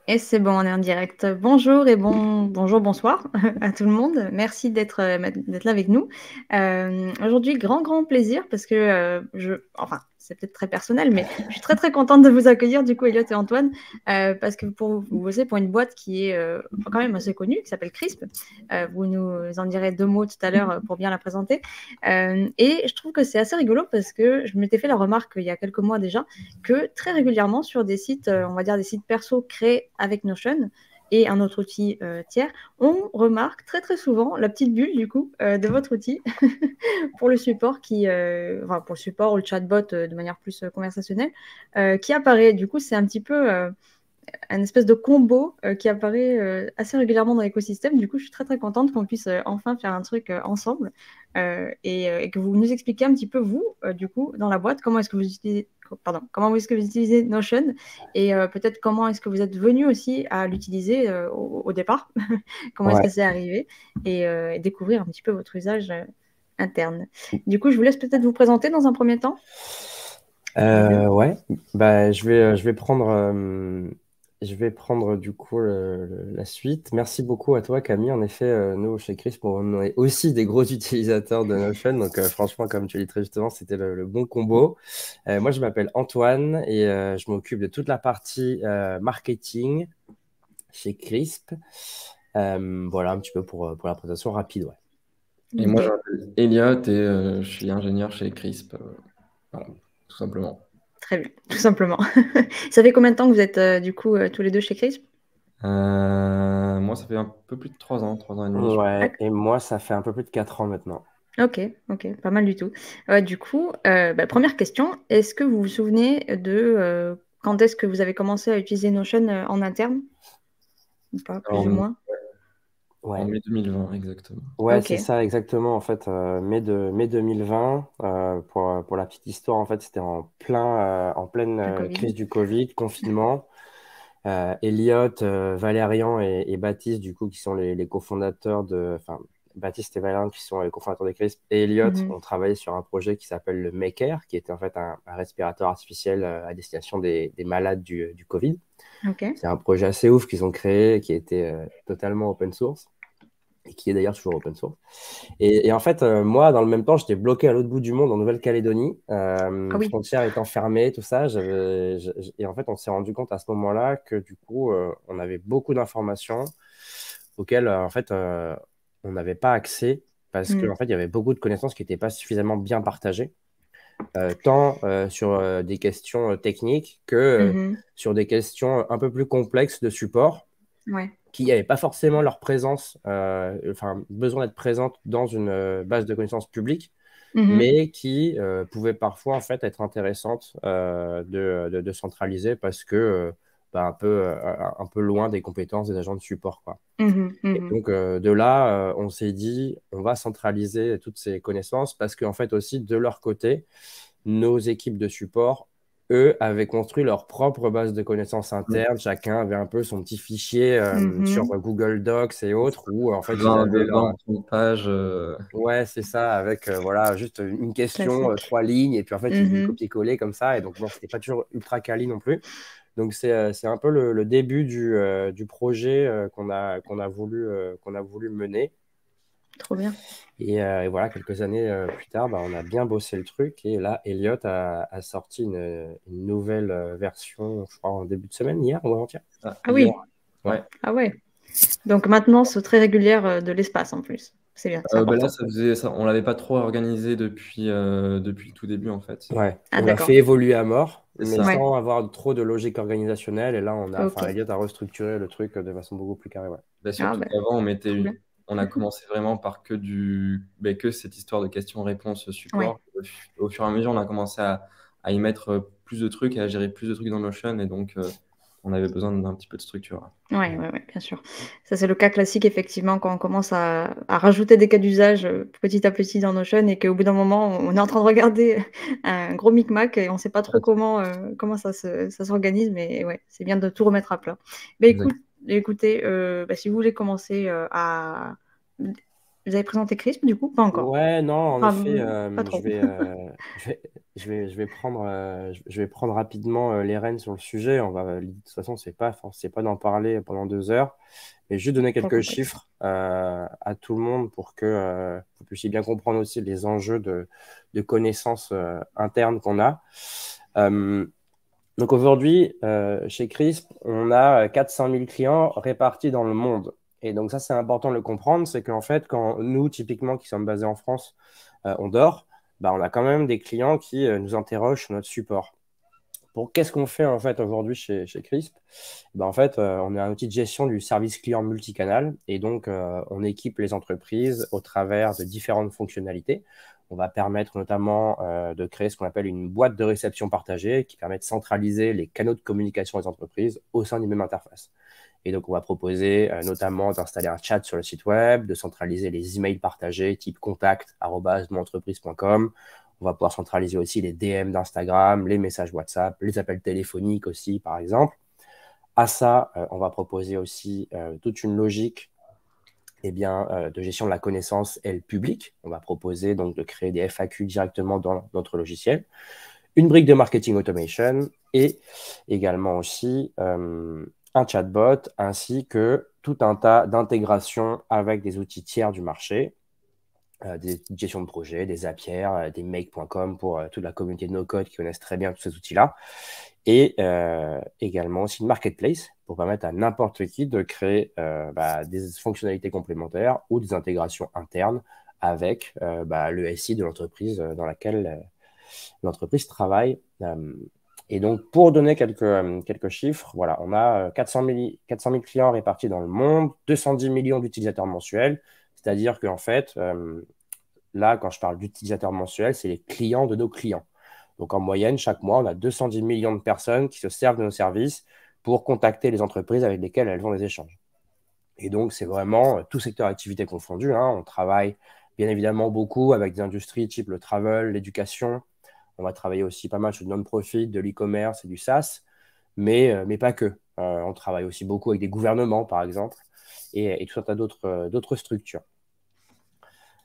Et c'est bon, on est en direct. Bonjour et bonjour, bonsoir à tout le monde. Merci d'être là avec nous. Aujourd'hui, grand plaisir parce que enfin, c'est peut-être très personnel, mais je suis très contente de vous accueillir, du coup, Elliot et Antoine, parce que vous bossez pour une boîte qui est quand même assez connue, qui s'appelle Crisp. Vous nous en direz 2 mots tout à l'heure pour bien la présenter. Et je trouve que c'est assez rigolo parce que je m'étais fait la remarque il y a quelques mois déjà que très régulièrement sur des sites, on va dire des sites perso créés avec Notion et un autre outil tiers, on remarque très souvent la petite bulle du coup de votre outil pour le support enfin pour le support ou le chatbot de manière plus conversationnelle qui apparaît. Du coup, c'est un petit peu un espèce de combo qui apparaît assez régulièrement dans l'écosystème. Du coup, je suis très contente qu'on puisse enfin faire un truc ensemble et que vous nous expliquiez un petit peu, vous, du coup, dans la boîte, comment est-ce que vous utilisez Notion et peut-être comment est-ce que vous êtes venu aussi à l'utiliser au départ, comment est-ce Ouais, que c'est arrivé et découvrir un petit peu votre usage interne. Du coup, je vous laisse peut-être vous présenter dans un premier temps. ouais. Bah, je vais prendre du coup la suite. Merci beaucoup à toi, Camille. En effet, nous, chez Chris, on est aussi des gros utilisateurs de Notion. Donc, franchement, comme tu dis très justement, c'était le bon combo. Moi, je m'appelle Antoine et je m'occupe de toute la partie marketing chez Crisp. Voilà un petit peu pour la présentation rapide, ouais. Et moi, je Ok, m'appelle Elliot et je suis ingénieur chez Crisp. Voilà, tout simplement. très bien, tout simplement. Ça fait combien de temps que vous êtes du coup tous les deux chez Crisp? Moi, ça fait un peu plus de 3 ans et demi. Ouais, et moi, ça fait un peu plus de 4 ans maintenant. Ok, pas mal du tout. Du coup, première question, est-ce que vous vous souvenez de quand est-ce que vous avez commencé à utiliser Notion en interne? Ou pas, plus ou En, moins? en Ouais. mai 2020, exactement. Ouais, Ok, c'est ça exactement. En fait, mai 2020, pour la petite histoire, en fait, c'était en pleine le crise Covid. du Covid, confinement. Elliot, Valérian et Baptiste, du coup, qui sont les cofondateurs enfin, Baptiste et Valérian, qui sont les cofondateurs de CRISP, et Elliot Mhm. ont travaillé sur un projet qui s'appelle le Maker, qui était en fait un respirateur artificiel à destination des malades du Covid. Ok, C'est un projet assez ouf qu'ils ont créé, qui était totalement open source et qui est d'ailleurs toujours open source. Et en fait, moi, dans le même temps, j'étais bloqué à l'autre bout du monde, en Nouvelle-Calédonie, ah oui. frontières étant fermées, tout ça. Et en fait, on s'est rendu compte à ce moment-là que du coup, on avait beaucoup d'informations auxquelles, en fait, on n'avait pas accès parce qu'en Mhm. fait, il y avait beaucoup de connaissances qui n'étaient pas suffisamment bien partagées, tant sur des questions techniques que Mhm. sur des questions un peu plus complexes de support Ouais. qui n'avaient pas forcément leur présence, enfin, besoin d'être présente dans une base de connaissances publique, Mhm. mais qui pouvaient parfois en fait être intéressantes de centraliser parce que un peu loin des compétences des agents de support, quoi. Mhm. Et Mhm. donc de là, on s'est dit, on va centraliser toutes ces connaissances parce qu'en fait aussi, de leur côté, nos équipes de support, eux, avaient construit leur propre base de connaissances interne. Chacun avait un peu son petit fichier sur Mhm. Google Docs et autres, où en fait, ils 20, de avaient 20 leur... ou 30 pages. Ouais, c'est ça, avec voilà, juste une question, Classique. 3 lignes, et puis en fait, ils Mhm. copier-coller comme ça. Et donc, bon, c'était pas toujours ultra quali non plus. Donc, c'est un peu le début du projet qu'on a voulu mener. Trop bien. Et voilà, quelques années plus tard, bah, on a bien bossé le truc. Et là, Elliot a sorti une nouvelle version, je crois, en début de semaine, hier ou avant-hier. Ah Hier, oui. Ouais. ouais. Ah ouais. Donc maintenance très régulière de l'espace en plus. C'est bien, c'est Là, important. on l'avait pas trop organisé depuis le tout début, en fait. Ouais. Ah On l'a d'accord. fait évoluer à mort, C'est mais ça. Ouais. sans avoir trop de logique organisationnelle. Et là, enfin, Ok. Elliot a restructuré le truc de façon beaucoup plus carrée. Ouais. Surtout Ah bah, qu'avant, trop bien. on a commencé vraiment par que cette histoire de questions-réponses Ouais. support. Au fur et à mesure, on a commencé à y mettre plus de trucs, à gérer plus de trucs dans Notion, et donc on avait besoin d'un petit peu de structure. Ouais, bien sûr. Ça, c'est le cas classique, effectivement, quand on commence à rajouter des cas d'usage petit à petit dans Notion et qu'au bout d'un moment, on est en train de regarder un gros micmac et on ne sait pas trop comment ça s'organise, mais ouais, c'est bien de tout remettre à plat. Mais Exact. écoutez, si vous voulez commencer Vous avez présenté Crisp, du coup? Pas encore. Ouais, non, en Enfin, effet, pas trop. je vais, je vais prendre rapidement les rênes sur le sujet. De toute façon, c'est pas d'en parler pendant 2 heures, mais juste donner Pour le quelques contexte. chiffres à tout le monde pour que vous puissiez bien comprendre aussi les enjeux de connaissances internes qu'on a. Euh, donc aujourd'hui, chez Crisp, on a 400 000 clients répartis dans le monde. Et donc ça, c'est important de le comprendre, c'est qu'en fait, quand nous, typiquement, qui sommes basés en France, on dort, bah, on a quand même des clients qui nous interrogent sur notre support. Qu'est-ce qu'on fait en fait aujourd'hui chez Crisp? Ben, en fait, on est un outil de gestion du service client multicanal et donc on équipe les entreprises au travers de différentes fonctionnalités. On va permettre notamment de créer ce qu'on appelle une boîte de réception partagée qui permet de centraliser les canaux de communication des entreprises au sein d'une même interface. Et donc, on va proposer notamment d'installer un chat sur le site web, de centraliser les emails partagés type contact@monentreprise.com. On va pouvoir centraliser aussi les DM d'Instagram, les messages WhatsApp, les appels téléphoniques aussi, par exemple. À ça, on va proposer aussi toute une logique de gestion de la connaissance et le public. On va proposer donc de créer des FAQ directement dans notre logiciel. Une brique de marketing automation et également aussi un chatbot ainsi que tout un tas d'intégrations avec des outils tiers du marché, des gestions de projet, des Zapier, des make.com pour toute la communauté de no-code qui connaissent très bien tous ces outils-là. Et également aussi une marketplace pour permettre à n'importe qui de créer des fonctionnalités complémentaires ou des intégrations internes avec le SI de l'entreprise dans laquelle l'entreprise travaille. Et donc, pour donner quelques chiffres, voilà, on a 400 000 clients répartis dans le monde, 210 millions d'utilisateurs mensuels, c'est-à-dire qu'en fait, là, quand je parle d'utilisateurs mensuels, c'est les clients de nos clients. Donc, en moyenne, chaque mois, on a 210 millions de personnes qui se servent de nos services pour contacter les entreprises avec lesquelles elles ont des échanges. Et donc, c'est vraiment tout secteur d'activité confondu, hein. On travaille bien évidemment beaucoup avec des industries type le travel, l'éducation. On va travailler aussi pas mal sur du non-profit, de l'e-commerce et du SaaS, mais pas que. On travaille aussi beaucoup avec des gouvernements, par exemple, et tout un tas d'autres structures.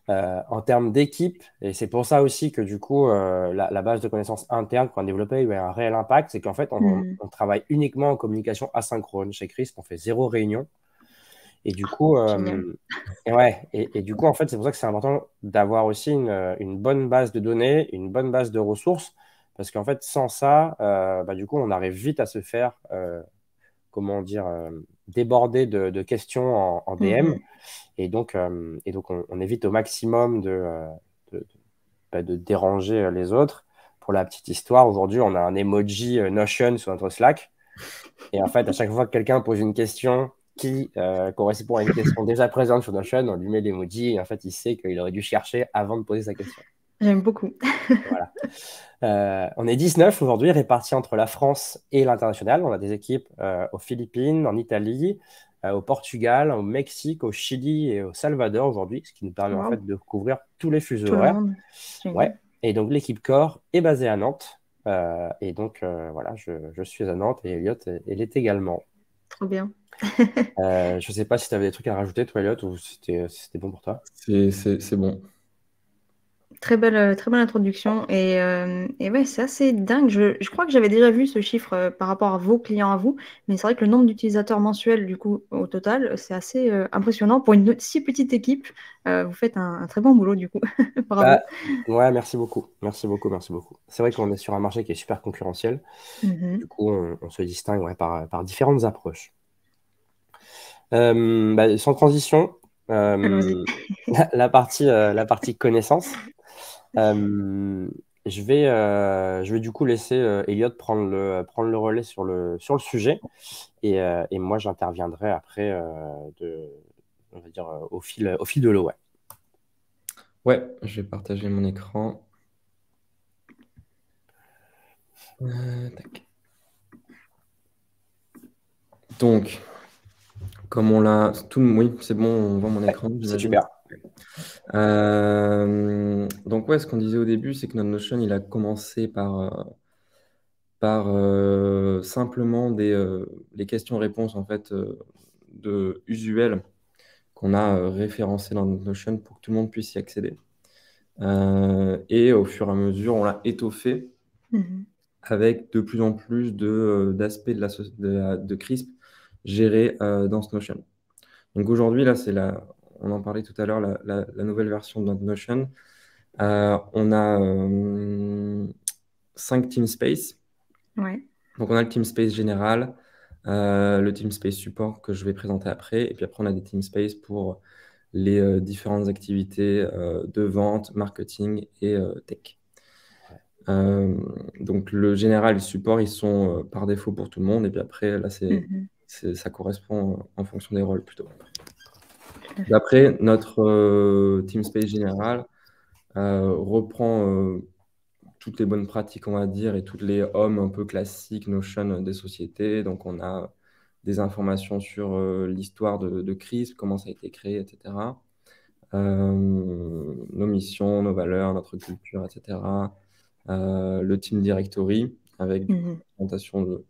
En termes d'équipe, et c'est pour ça aussi que du coup, la base de connaissances interne qu'on a développée a eu un réel impact, c'est qu'en fait, on travaille uniquement en communication asynchrone. Chez Crisp, on fait 0 réunion. Et du coup, Génial. et du coup, en fait, c'est pour ça que c'est important d'avoir aussi une bonne base de données, une bonne base de ressources, parce qu'en fait, sans ça, du coup, on arrive vite à se faire, comment dire, déborder de questions en DM. Mhm. Et donc on évite au maximum de, de déranger les autres. Pour la petite histoire, aujourd'hui, on a un emoji Notion sur notre Slack. Et en fait, à chaque fois que quelqu'un pose une question qui correspond à une question déjà présente sur Notion, on lui met l'emoji et en fait, il sait qu'il aurait dû chercher avant de poser sa question. J'aime beaucoup. Voilà. On est 19 aujourd'hui, répartis entre la France et l'international. On a des équipes aux Philippines, en Italie, au Portugal, au Mexique, au Chili et au Salvador aujourd'hui, ce qui nous permet en Waouh, fait de couvrir tous les fuseaux tout le horaires. monde. Ouais. Génial. Et donc l'équipe Core est basée à Nantes. Et donc voilà, je suis à Nantes et Elliot, elle est également. Trop bien. Je ne sais pas si tu avais des trucs à rajouter, toi, Elliot, ou si c'était bon pour toi. C'est bon. Très belle introduction. Et ouais, c'est assez dingue. Je crois que j'avais déjà vu ce chiffre par rapport à vos clients à vous, mais c'est vrai que le nombre d'utilisateurs mensuels, du coup, au total, c'est assez impressionnant. Pour une si petite équipe, vous faites un très bon boulot, du coup. Bah, Bravo. ouais, merci beaucoup. Merci beaucoup, merci beaucoup. C'est vrai qu'on est sur un marché qui est super concurrentiel. Du Mhm. coup, on se distingue ouais, par différentes approches. Sans transition, Allons-y. la partie connaissance. Euh, je vais du coup laisser Elliot prendre le relais sur le sujet et moi j'interviendrai après on va dire, au fil de l'eau. Ouais. Ouais, je vais partager mon écran. Tac. Donc, comme on l'a... Oui, c'est bon, on voit mon écran, C'est j'imagine. super. Donc, ouais, ce qu'on disait au début, c'est que notre Notion, il a commencé par simplement les questions-réponses en fait, usuelles qu'on a référencé dans notre Notion pour que tout le monde puisse y accéder. Et au fur et à mesure, on l'a étoffé avec de plus en plus d'aspects de Crisp gérés dans ce Notion. Donc aujourd'hui, là, on en parlait tout à l'heure, la nouvelle version de notre Notion. On a 5 TeamSpace. Ouais. Donc on a le TeamSpace général, le TeamSpace support que je vais présenter après, et puis après on a des TeamSpace pour les différentes activités de vente, marketing et tech. Donc le général et le support, ils sont par défaut pour tout le monde, et puis après là ça correspond en fonction des rôles plutôt. D'après notre TeamSpace général reprend toutes les bonnes pratiques, on va dire, et toutes les hommes un peu classiques Notion des sociétés. Donc, on a des informations sur l'histoire de Crisp, comment ça a été créé, etc. Nos missions, nos valeurs, notre culture, etc. Le Team Directory, avec une présentation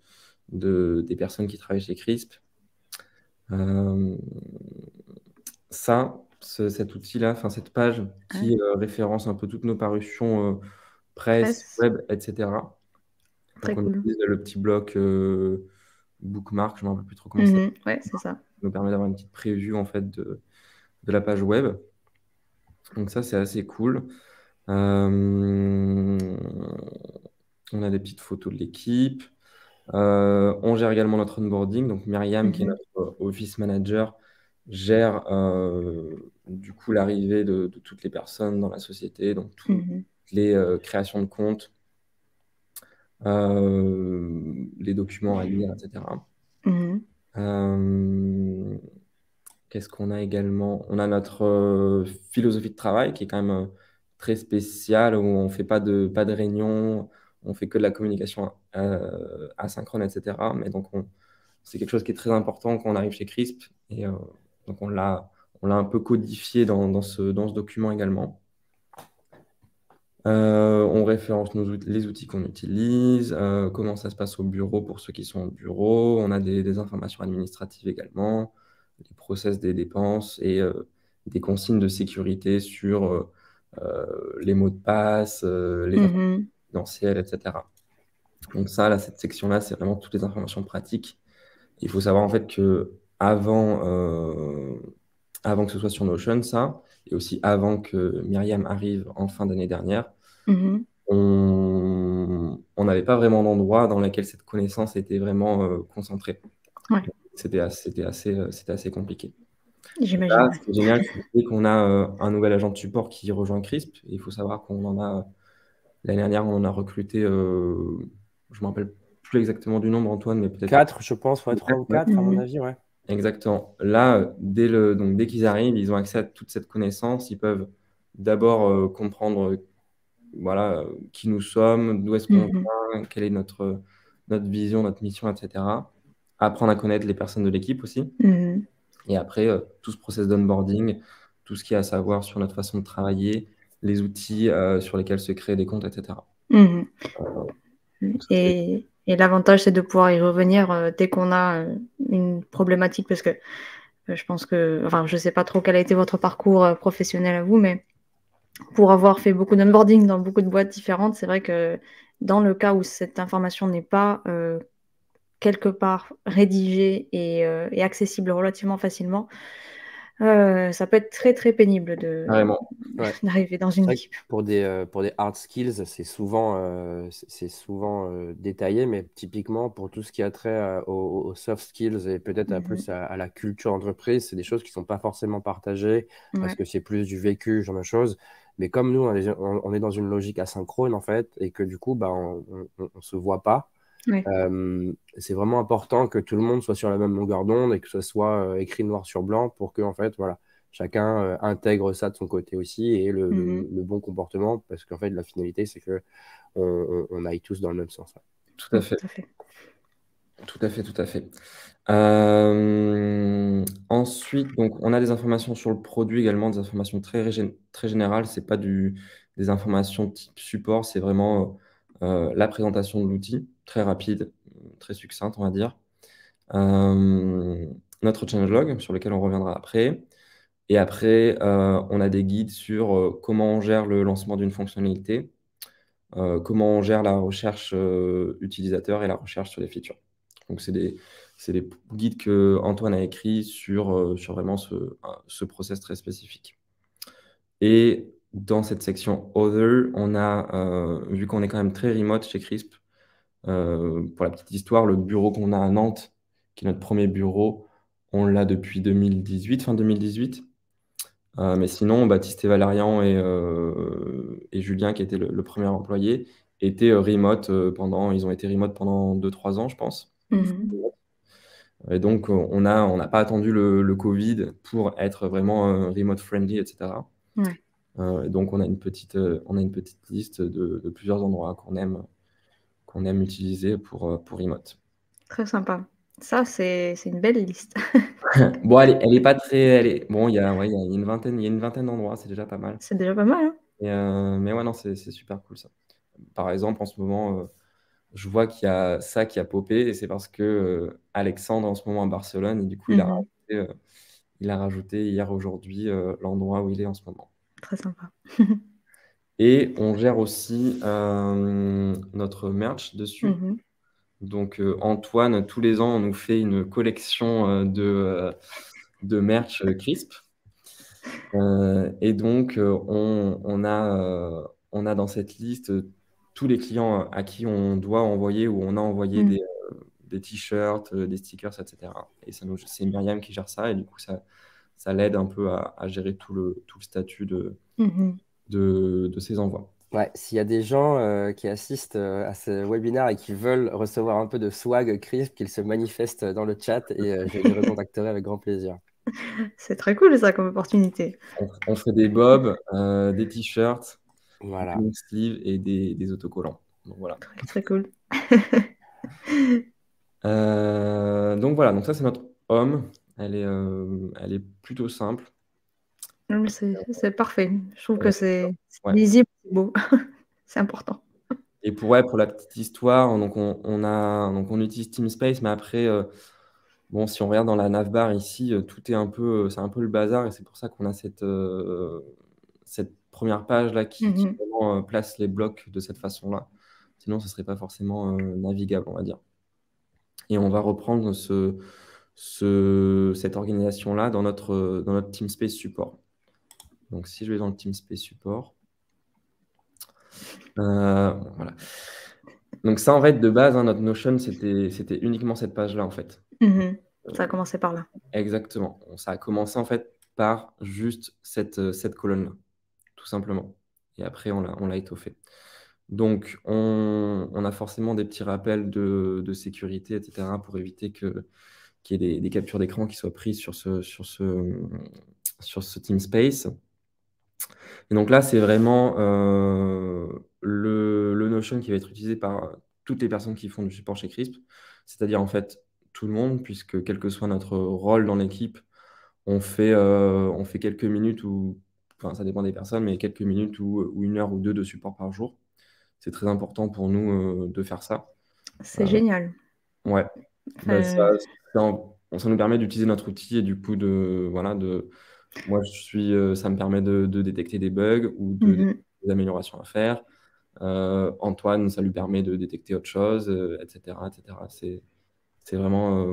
des personnes qui travaillent chez Crisp. Cet outil-là, cette page qui référence un peu toutes nos parutions presse, web, etc. Très Donc, on cool. utilise le petit bloc bookmark, je ne me rappelle plus trop comment ça s'appelle. Ouais, c'est ça. Ça nous permet d'avoir une petite preview en fait de la page web. Donc ça, c'est assez cool. On a des petites photos de l'équipe. On gère également notre onboarding. Donc Myriam, qui est notre office manager, gère du coup l'arrivée de toutes les personnes dans la société, donc toutes les créations de comptes, les documents à lire, etc. Qu'est-ce qu'on a également? On a notre philosophie de travail qui est quand même très spéciale, où on ne fait pas de réunion, on fait que de la communication asynchrone, etc. Mais donc, c'est quelque chose qui est très important quand on arrive chez Crisp. Et donc, on l'a un peu codifié dans ce document également. On référence les outils qu'on utilise, comment ça se passe au bureau pour ceux qui sont au bureau. On a des informations administratives également, les process des dépenses et des consignes de sécurité sur les mots de passe, les informations financières, etc. Donc ça, là, cette section-là, c'est vraiment toutes les informations pratiques. Il faut savoir en fait que avant que ce soit sur Notion, ça, et aussi avant que Myriam arrive en fin d'année dernière, on n'avait pas vraiment d'endroit dans lequel cette connaissance était vraiment concentrée. Ouais. C'était assez compliqué. J'imagine. Là, c'est génial, c'est qu'on a un nouvel agent de support qui rejoint Crisp. Il faut savoir qu'on en a, l'année dernière, on en a recruté, je ne me rappelle plus exactement du nombre, Antoine, mais peut-être 4, je pense, 3 ou 4, à mon avis, ouais. Exactement. Là, dès qu'ils arrivent, ils ont accès à toute cette connaissance. Ils peuvent d'abord comprendre voilà, qui nous sommes, d'où est-ce qu'on vient, quelle est notre vision, notre mission, etc. Apprendre à connaître les personnes de l'équipe aussi. Et après, tout ce process d'onboarding, tout ce qu'il y a à savoir sur notre façon de travailler, les outils sur lesquels se créer des comptes, etc. Et l'avantage, c'est de pouvoir y revenir dès qu'on a une problématique, parce que je pense que, enfin, je ne sais pas trop quel a été votre parcours professionnel à vous, mais pour avoir fait beaucoup d'onboarding dans beaucoup de boîtes différentes, c'est vrai que dans le cas où cette information n'est pas quelque part rédigée et accessible relativement facilement, ça peut être très très pénible d'arriver dans une équipe. Pour des hard skills, c'est souvent détaillé, mais typiquement pour tout ce qui a trait aux soft skills et peut-être plus à la culture d'entreprise, c'est des choses qui ne sont pas forcément partagées parce que c'est plus du vécu, ce genre de choses. Mais comme nous, on est dans une logique asynchrone en fait, et que du coup, on ne se voit pas. C'est vraiment important que tout le monde soit sur la même longueur d'onde et que ce soit écrit noir sur blanc pour que en fait, voilà, chacun intègre ça de son côté aussi et le bon comportement, parce qu'en fait, la finalité, c'est que on aille tous dans le même sens. Tout à fait. Tout à fait, tout à fait. Ensuite, donc, on a des informations sur le produit également, des informations très générales. Ce n'est pas des informations type support, c'est vraiment la présentation de l'outil, très rapide, très succincte, on va dire. Notre changelog, sur lequel on reviendra après. Et après, on a des guides sur comment on gère le lancement d'une fonctionnalité, comment on gère la recherche utilisateur et la recherche sur les features. Donc, c'est des guides que Antoine a écrits sur vraiment ce process très spécifique. Et dans cette section Other, on a, vu qu'on est quand même très remote chez Crisp, pour la petite histoire, le bureau qu'on a à Nantes, qui est notre premier bureau, on l'a depuis 2018, fin 2018. Mais sinon, Baptiste et Valérian et Julien, qui était le premier employé, étaient remote ils ont été remote pendant 2-3 ans, je pense. Mhm. Et donc, on n'a pas attendu le Covid pour être vraiment remote friendly, etc. Ouais, Et donc, on a une petite liste de plusieurs endroits qu'on aime utiliser pour remote. très sympa. Ça, c'est une belle liste. Bon, elle est pas très. Bon, il y a une vingtaine d'endroits, c'est déjà pas mal. C'est déjà pas mal, hein? Mais ouais, non, c'est super cool ça. Par exemple, en ce moment, je vois qu'il y a ça qui a popé, et c'est parce que Alexandre, en ce moment, à Barcelone, et du coup, Mhm. il a rajouté hier, aujourd'hui, l'endroit où il est en ce moment. Très sympa. Et on gère aussi notre merch dessus. Mhm. Donc, Antoine, tous les ans, on nous fait une collection de merch Crisp. Et donc, on a dans cette liste tous les clients à qui on doit envoyer ou on a envoyé Mhm. des t-shirts, des stickers, etc. Et c'est Myriam qui gère ça, et du coup, ça l'aide un peu à gérer tout le statut Mhm. de ces envois. Ouais, s'il y a des gens qui assistent à ce webinaire et qui veulent recevoir un peu de swag Crisp, qu'ils se manifestent dans le chat et je les recontacterai avec grand plaisir. C'est très cool, ça, comme opportunité. On fait des bobs, des t-shirts, des Voilà. long sleeves et des autocollants. Donc voilà. Très, très cool. Donc voilà, donc ça c'est notre home. Elle est plutôt simple. Non, mais c'est parfait. Je trouve que c'est Ouais. lisible, c'est beau. C'est important. Et pour la petite histoire, donc on utilise TeamSpace, mais après, bon, si on regarde dans la navbar ici, tout est c'est un peu le bazar, et c'est pour ça qu'on a cette première page là qui Mhm. vraiment place les blocs de cette façon-là. Sinon, ce ne serait pas forcément navigable, on va dire. Et on va reprendre cette organisation-là dans notre TeamSpace support. Donc, si je vais dans le TeamSpace support, voilà. Donc ça, en fait, de base, hein, notre Notion, c'était uniquement cette page-là, en fait. Mhm. Ça a commencé par là. Exactement. Ça a commencé, en fait, par juste cette colonne-là, tout simplement. Et après, on l'a étoffé. Donc, on a forcément des petits rappels de sécurité, etc., pour éviter qu'il y ait des captures d'écran qui soient prises sur ce TeamSpace. Et donc là, c'est vraiment le Notion qui va être utilisé par toutes les personnes qui font du support chez Crisp, c'est-à-dire en fait tout le monde, puisque quel que soit notre rôle dans l'équipe, on fait quelques minutes enfin ça dépend des personnes, mais quelques minutes ou 1 heure ou 2 de support par jour. C'est très important pour nous de faire ça. C'est Euh, génial. ouais, bah, Enfin, ça nous permet d'utiliser notre outil, et du coup moi ça me permet de détecter des bugs ou mhm. des améliorations à faire. Antoine, ça lui permet de détecter autre chose, etc., etc. C'est vraiment,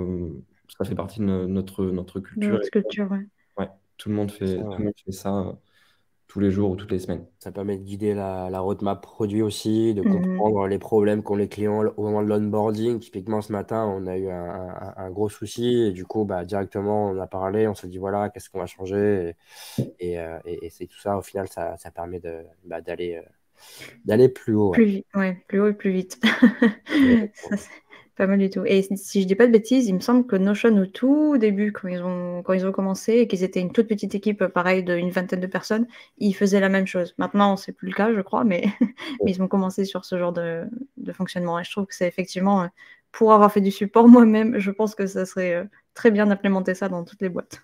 ça fait partie de notre De culture. votre sculpture, ouais. Ouais, Ça, tout le monde fait ça tous les jours ou toutes les semaines. ça permet de guider la roadmap produit aussi, de Mhm. comprendre les problèmes qu'ont les clients au moment de l'onboarding. Typiquement, ce matin, on a eu un gros souci et du coup, bah, directement, on a parlé, on s'est dit, voilà, qu'est-ce qu'on va changer et c'est tout ça, au final, ça permet d'aller plus haut. Ouais. Plus vite, ouais, plus haut et plus vite. Et- Ça, c'est pas mal du tout. Et si je dis pas de bêtises, il me semble que Notion, au tout début, quand ils ont commencé et qu'ils étaient une toute petite équipe, pareil, d'une vingtaine de personnes, ils faisaient la même chose. Maintenant, c'est plus le cas, je crois, mais, mais ils ont commencé sur ce genre de fonctionnement. Et je trouve que c'est effectivement, pour avoir fait du support moi-même, je pense que ça serait très bien d'implémenter ça dans toutes les boîtes.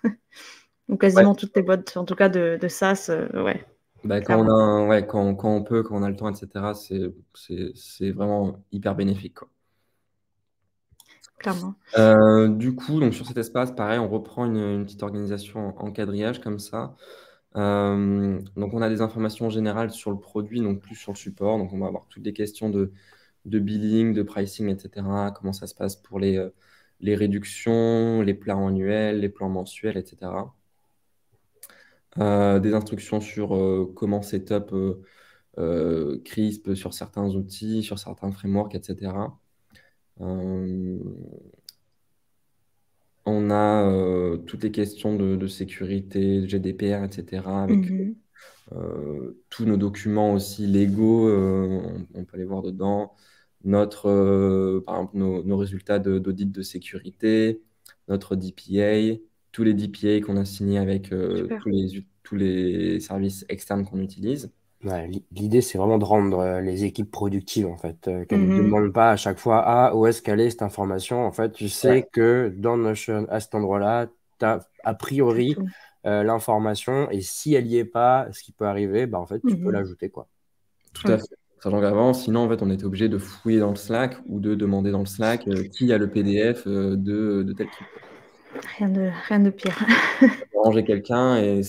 Ou Ouais. quasiment toutes les boîtes, en tout cas de SaaS, ouais, Bah, clairement. quand on peut, quand on a le temps, etc., c'est vraiment hyper bénéfique, quoi. clairement. Du coup, donc sur cet espace, pareil, on reprend une petite organisation en quadrillage comme ça. Donc, on a des informations générales sur le produit, donc plus sur le support. Donc, on va avoir toutes les questions de billing, de pricing, etc. Comment ça se passe pour les réductions, les plans annuels, les plans mensuels, etc. Des instructions sur comment setup CRISP sur certains outils, sur certains frameworks, etc. Euh, on a toutes les questions de sécurité, de GDPR, etc. avec Mhm. tous nos documents aussi légaux, on peut les voir dedans. Par exemple, nos résultats d'audit de sécurité, notre DPA, tous les DPA qu'on a signés avec Super. tous les services externes qu'on utilise. Ouais, l'idée, c'est vraiment de rendre les équipes productives, en fait, qu'elles ne Mhm. demandent pas à chaque fois, ah, où est-ce qu'elle est cette information? En fait, tu sais Ouais, que dans Notion, à cet endroit-là, tu as a C'est priori tout. l'information, et si elle n'y est pas, ce qui peut arriver, bah, en fait, tu peux Mhm. l'ajouter, quoi. tout à Ouais. fait. Sachant qu'avant, sinon, en fait, on était obligé de fouiller dans le Slack ou de demander dans le Slack qui a le PDF de tel truc. Rien de pire. Ranger quelqu'un et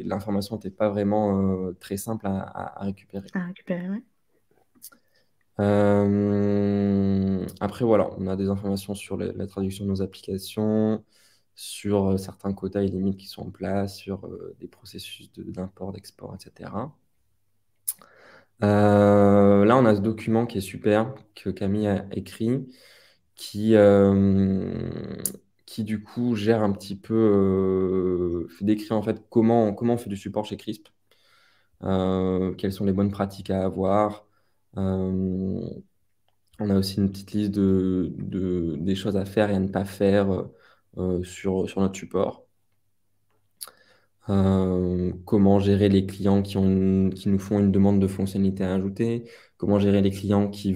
l'information n'était pas vraiment très simple à récupérer. À récupérer, ouais. Après, voilà, on a des informations sur la traduction de nos applications, sur certains quotas et limites qui sont en place, sur des processus d'import, d'export, etc. Là, on a ce document qui est super, que Camille a écrit, qui, qui du coup gère un petit peu, décrit en fait comment on fait du support chez Crisp, quelles sont les bonnes pratiques à avoir. Euh, on a aussi une petite liste des choses à faire et à ne pas faire sur notre support. Comment gérer les clients qui nous font une demande de fonctionnalité à ajouter, comment gérer les clients qui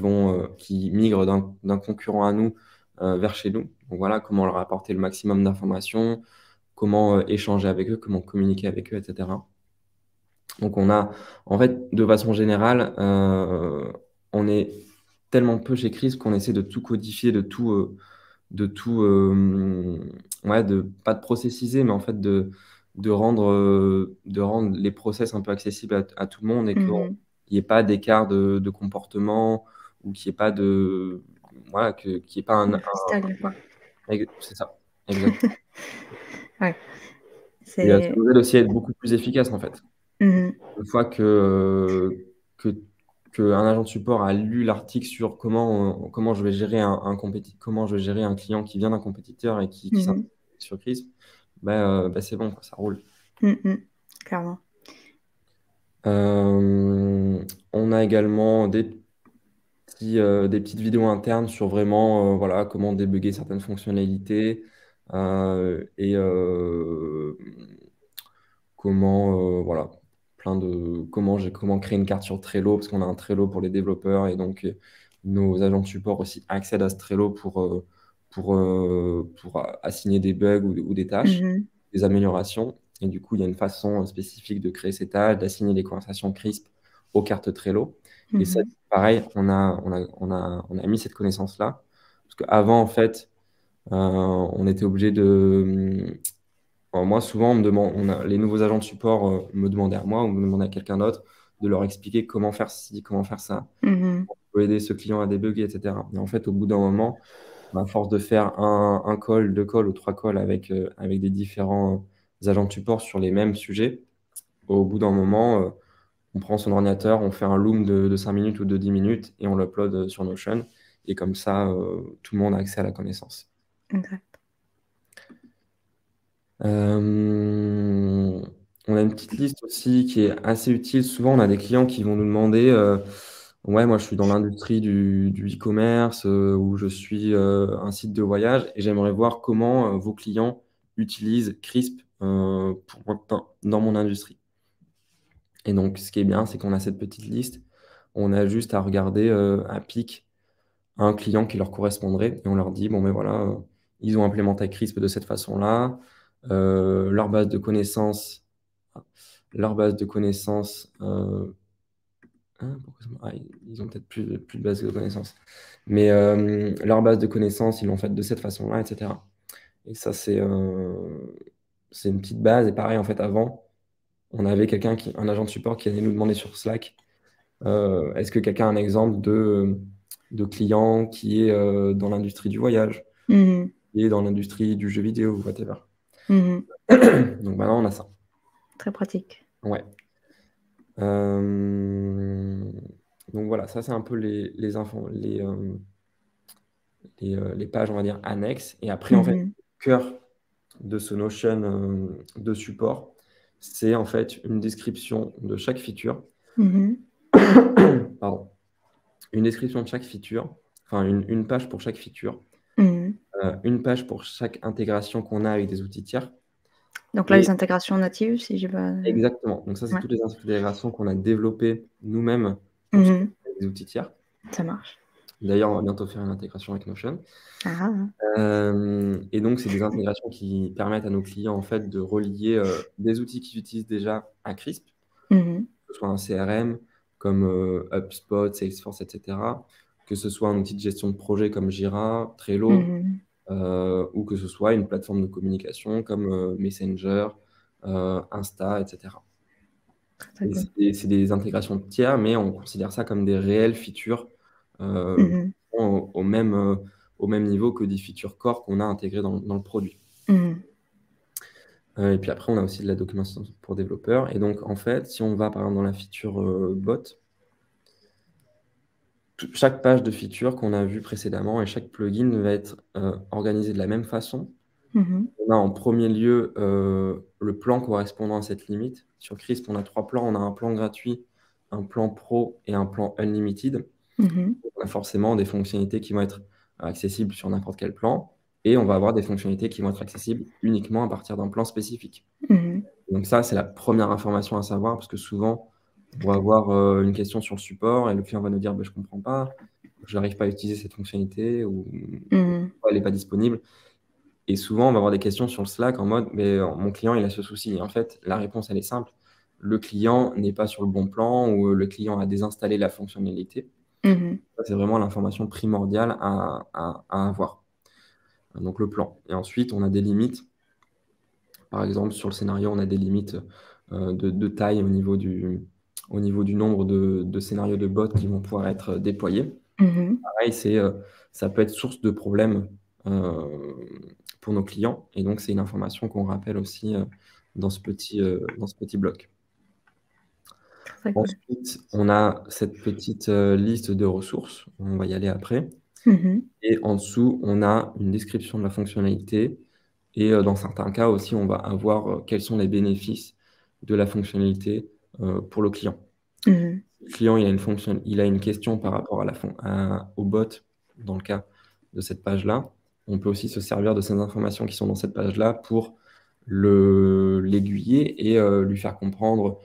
migrent d'un concurrent à nous vers chez nous. Donc voilà, comment leur apporter le maximum d'informations, comment échanger avec eux, comment communiquer avec eux, etc. Donc on a, en fait, de façon générale, on est tellement peu chez Chris qu'on essaie de tout codifier, de tout, ouais, pas de processiser, mais en fait de rendre les process un peu accessibles à tout le monde et qu'il Mhm. n'y ait pas d'écart de comportement ou qu'il n'y ait pas voilà, qu'il y ait pas De freestyle, quoi. c'est ça, exact. Ouais. Et ça C'est. nous aide aussi à être beaucoup plus efficace en fait. Mhm. Une fois que, qu'un agent de support a lu l'article sur comment je vais gérer comment je vais gérer un client qui vient d'un compétiteur et qui s'intéresse Mhm. sur Crisp, c'est bon, quoi, ça roule. Mhm. Clairement. On a également des petites vidéos internes sur vraiment voilà, comment débugger certaines fonctionnalités et voilà, comment créer une carte sur Trello, parce qu'on a un Trello pour les développeurs et donc nos agents de support aussi accèdent à ce Trello pour assigner des bugs ou des tâches, Mhm. des améliorations. Et du coup, il y a une façon spécifique de créer ces tâches, d'assigner les conversations CRISP aux cartes Trello. Et ça, Mhm. pareil, on a mis cette connaissance-là. Parce qu'avant, en fait, on était obligé de, alors moi, souvent, les nouveaux agents de support me demandaient à moi ou me demandaient à quelqu'un d'autre de leur expliquer comment faire ci, comment faire ça, Mhm. pour aider ce client à débugger, etc. Et en fait, au bout d'un moment, à force de faire un call, deux calls ou trois calls avec des différents agents de support sur les mêmes sujets, au bout d'un moment, on prend son ordinateur, on fait un loom de 5 minutes ou de 10 minutes et on l'upload sur Notion. Et comme ça, tout le monde a accès à la connaissance. Exact. Euh, on a une petite liste aussi qui est assez utile. Souvent, on a des clients qui vont nous demander, ouais, moi je suis dans l'industrie du e-commerce ou je suis un site de voyage et j'aimerais voir comment vos clients utilisent Crisp dans mon industrie. Et donc, ce qui est bien, c'est qu'on a cette petite liste. On a juste à regarder à pic un client qui leur correspondrait et on leur dit, bon, mais voilà, ils ont implémenté Crisp de cette façon-là. Leur base de connaissances, leur base de connaissances Ils ont peut-être plus de base de connaissances. Mais leur base de connaissances, ils l'ont faite de cette façon-là, etc. Et ça, c'est une petite base. Et pareil, en fait, avant, on avait un agent de support qui allait nous demander sur Slack, est-ce que quelqu'un a un exemple de client qui est dans l'industrie du voyage, Mhm. qui est dans l'industrie du jeu vidéo, whatever. Mhm. Donc maintenant, on a ça. Très pratique. Ouais. Donc voilà, ça c'est un peu les infos, les pages, on va dire, annexes. Et après, en fait, Mhm. le cœur de ce Notion de support, c'est en fait une description de chaque feature. Mhm. Pardon. Une description de chaque feature, enfin une page pour chaque feature, Mhm. une page pour chaque intégration qu'on a avec des outils tiers. Donc là, Et les intégrations natives, si j'ai pas... exactement. Donc ça, c'est Ouais. toutes les intégrations qu'on a développées nous-mêmes pour Mhm. des outils tiers. Ça marche. D'ailleurs, on va bientôt faire une intégration avec Notion. Ah. Et donc, c'est des intégrations qui permettent à nos clients en fait, de relier des outils qu'ils utilisent déjà à Crisp, Mhm. que ce soit un CRM comme HubSpot, Salesforce, etc., que ce soit un outil de gestion de projet comme Jira, Trello, Mhm. ou que ce soit une plateforme de communication comme Messenger, Insta, etc. Très Et cool. c'est des intégrations tiers, mais on considère ça comme des réelles features Mhm. au même niveau que des features core qu'on a intégrées dans le produit. Mhm. Et puis après, on a aussi de la documentation pour développeurs. Et donc, en fait, si on va par exemple dans la feature bot, chaque page de feature qu'on a vue précédemment et chaque plugin va être organisé de la même façon. Mhm. On a en premier lieu le plan correspondant à cette limite. Sur Crisp, on a 3 plans. On a un plan gratuit, un plan pro et un plan unlimited. Mhm. On a forcément des fonctionnalités qui vont être accessibles sur n'importe quel plan et on va avoir des fonctionnalités qui vont être accessibles uniquement à partir d'un plan spécifique. Mhm. Donc ça, c'est la première information à savoir parce que souvent, on va avoir une question sur le support et le client va nous dire bah, je ne comprends pas, je n'arrive pas à utiliser cette fonctionnalité ou Mhm. elle n'est pas disponible. Et souvent, on va avoir des questions sur le Slack en mode mais mon client, il a ce souci. Et en fait, la réponse, elle est simple. Le client n'est pas sur le bon plan ou le client a désinstallé la fonctionnalité. Mhm. Ça, c'est vraiment l'information primordiale à avoir. Donc le plan. Et ensuite, on a des limites. Par exemple, sur le scénario, on a des limites de taille au niveau du nombre de scénarios de bots qui vont pouvoir être déployés. Mhm. Pareil, ça peut être source de problèmes pour nos clients. Et donc, c'est une information qu'on rappelle aussi dans ce petit bloc. Très cool. Ensuite, on a cette petite liste de ressources. On va y aller après. Mhm. Et en dessous, on a une description de la fonctionnalité. Et dans certains cas aussi, on va avoir quels sont les bénéfices de la fonctionnalité pour le client. Mhm. Le client, il a une question par rapport au bot, dans le cas de cette page-là. On peut aussi se servir de ces informations qui sont dans cette page-là pour l'aiguiller et lui faire comprendre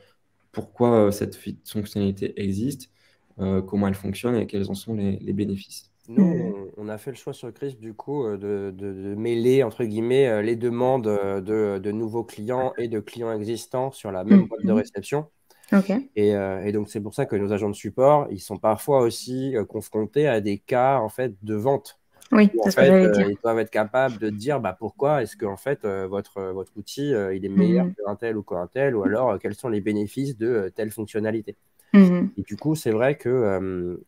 pourquoi cette fonctionnalité existe, comment elle fonctionne et quels en sont les bénéfices. Nous, Mhm. on a fait le choix sur Crisp, du coup, de mêler, entre guillemets, les demandes de nouveaux clients et de clients existants sur la même boîte de Mhm. réception. Ok. Et donc, c'est pour ça que nos agents de support, ils sont parfois aussi confrontés à des cas, en fait, de vente. Oui, Où, en c'est ce que fait, j'allais dire. ils doivent être capables de dire bah, pourquoi est-ce que en fait, votre outil, il est meilleur Mhm. qu'un tel ou qu'un tel, ou alors quels sont les bénéfices de telle fonctionnalité. Mhm. Et du coup, c'est vrai que,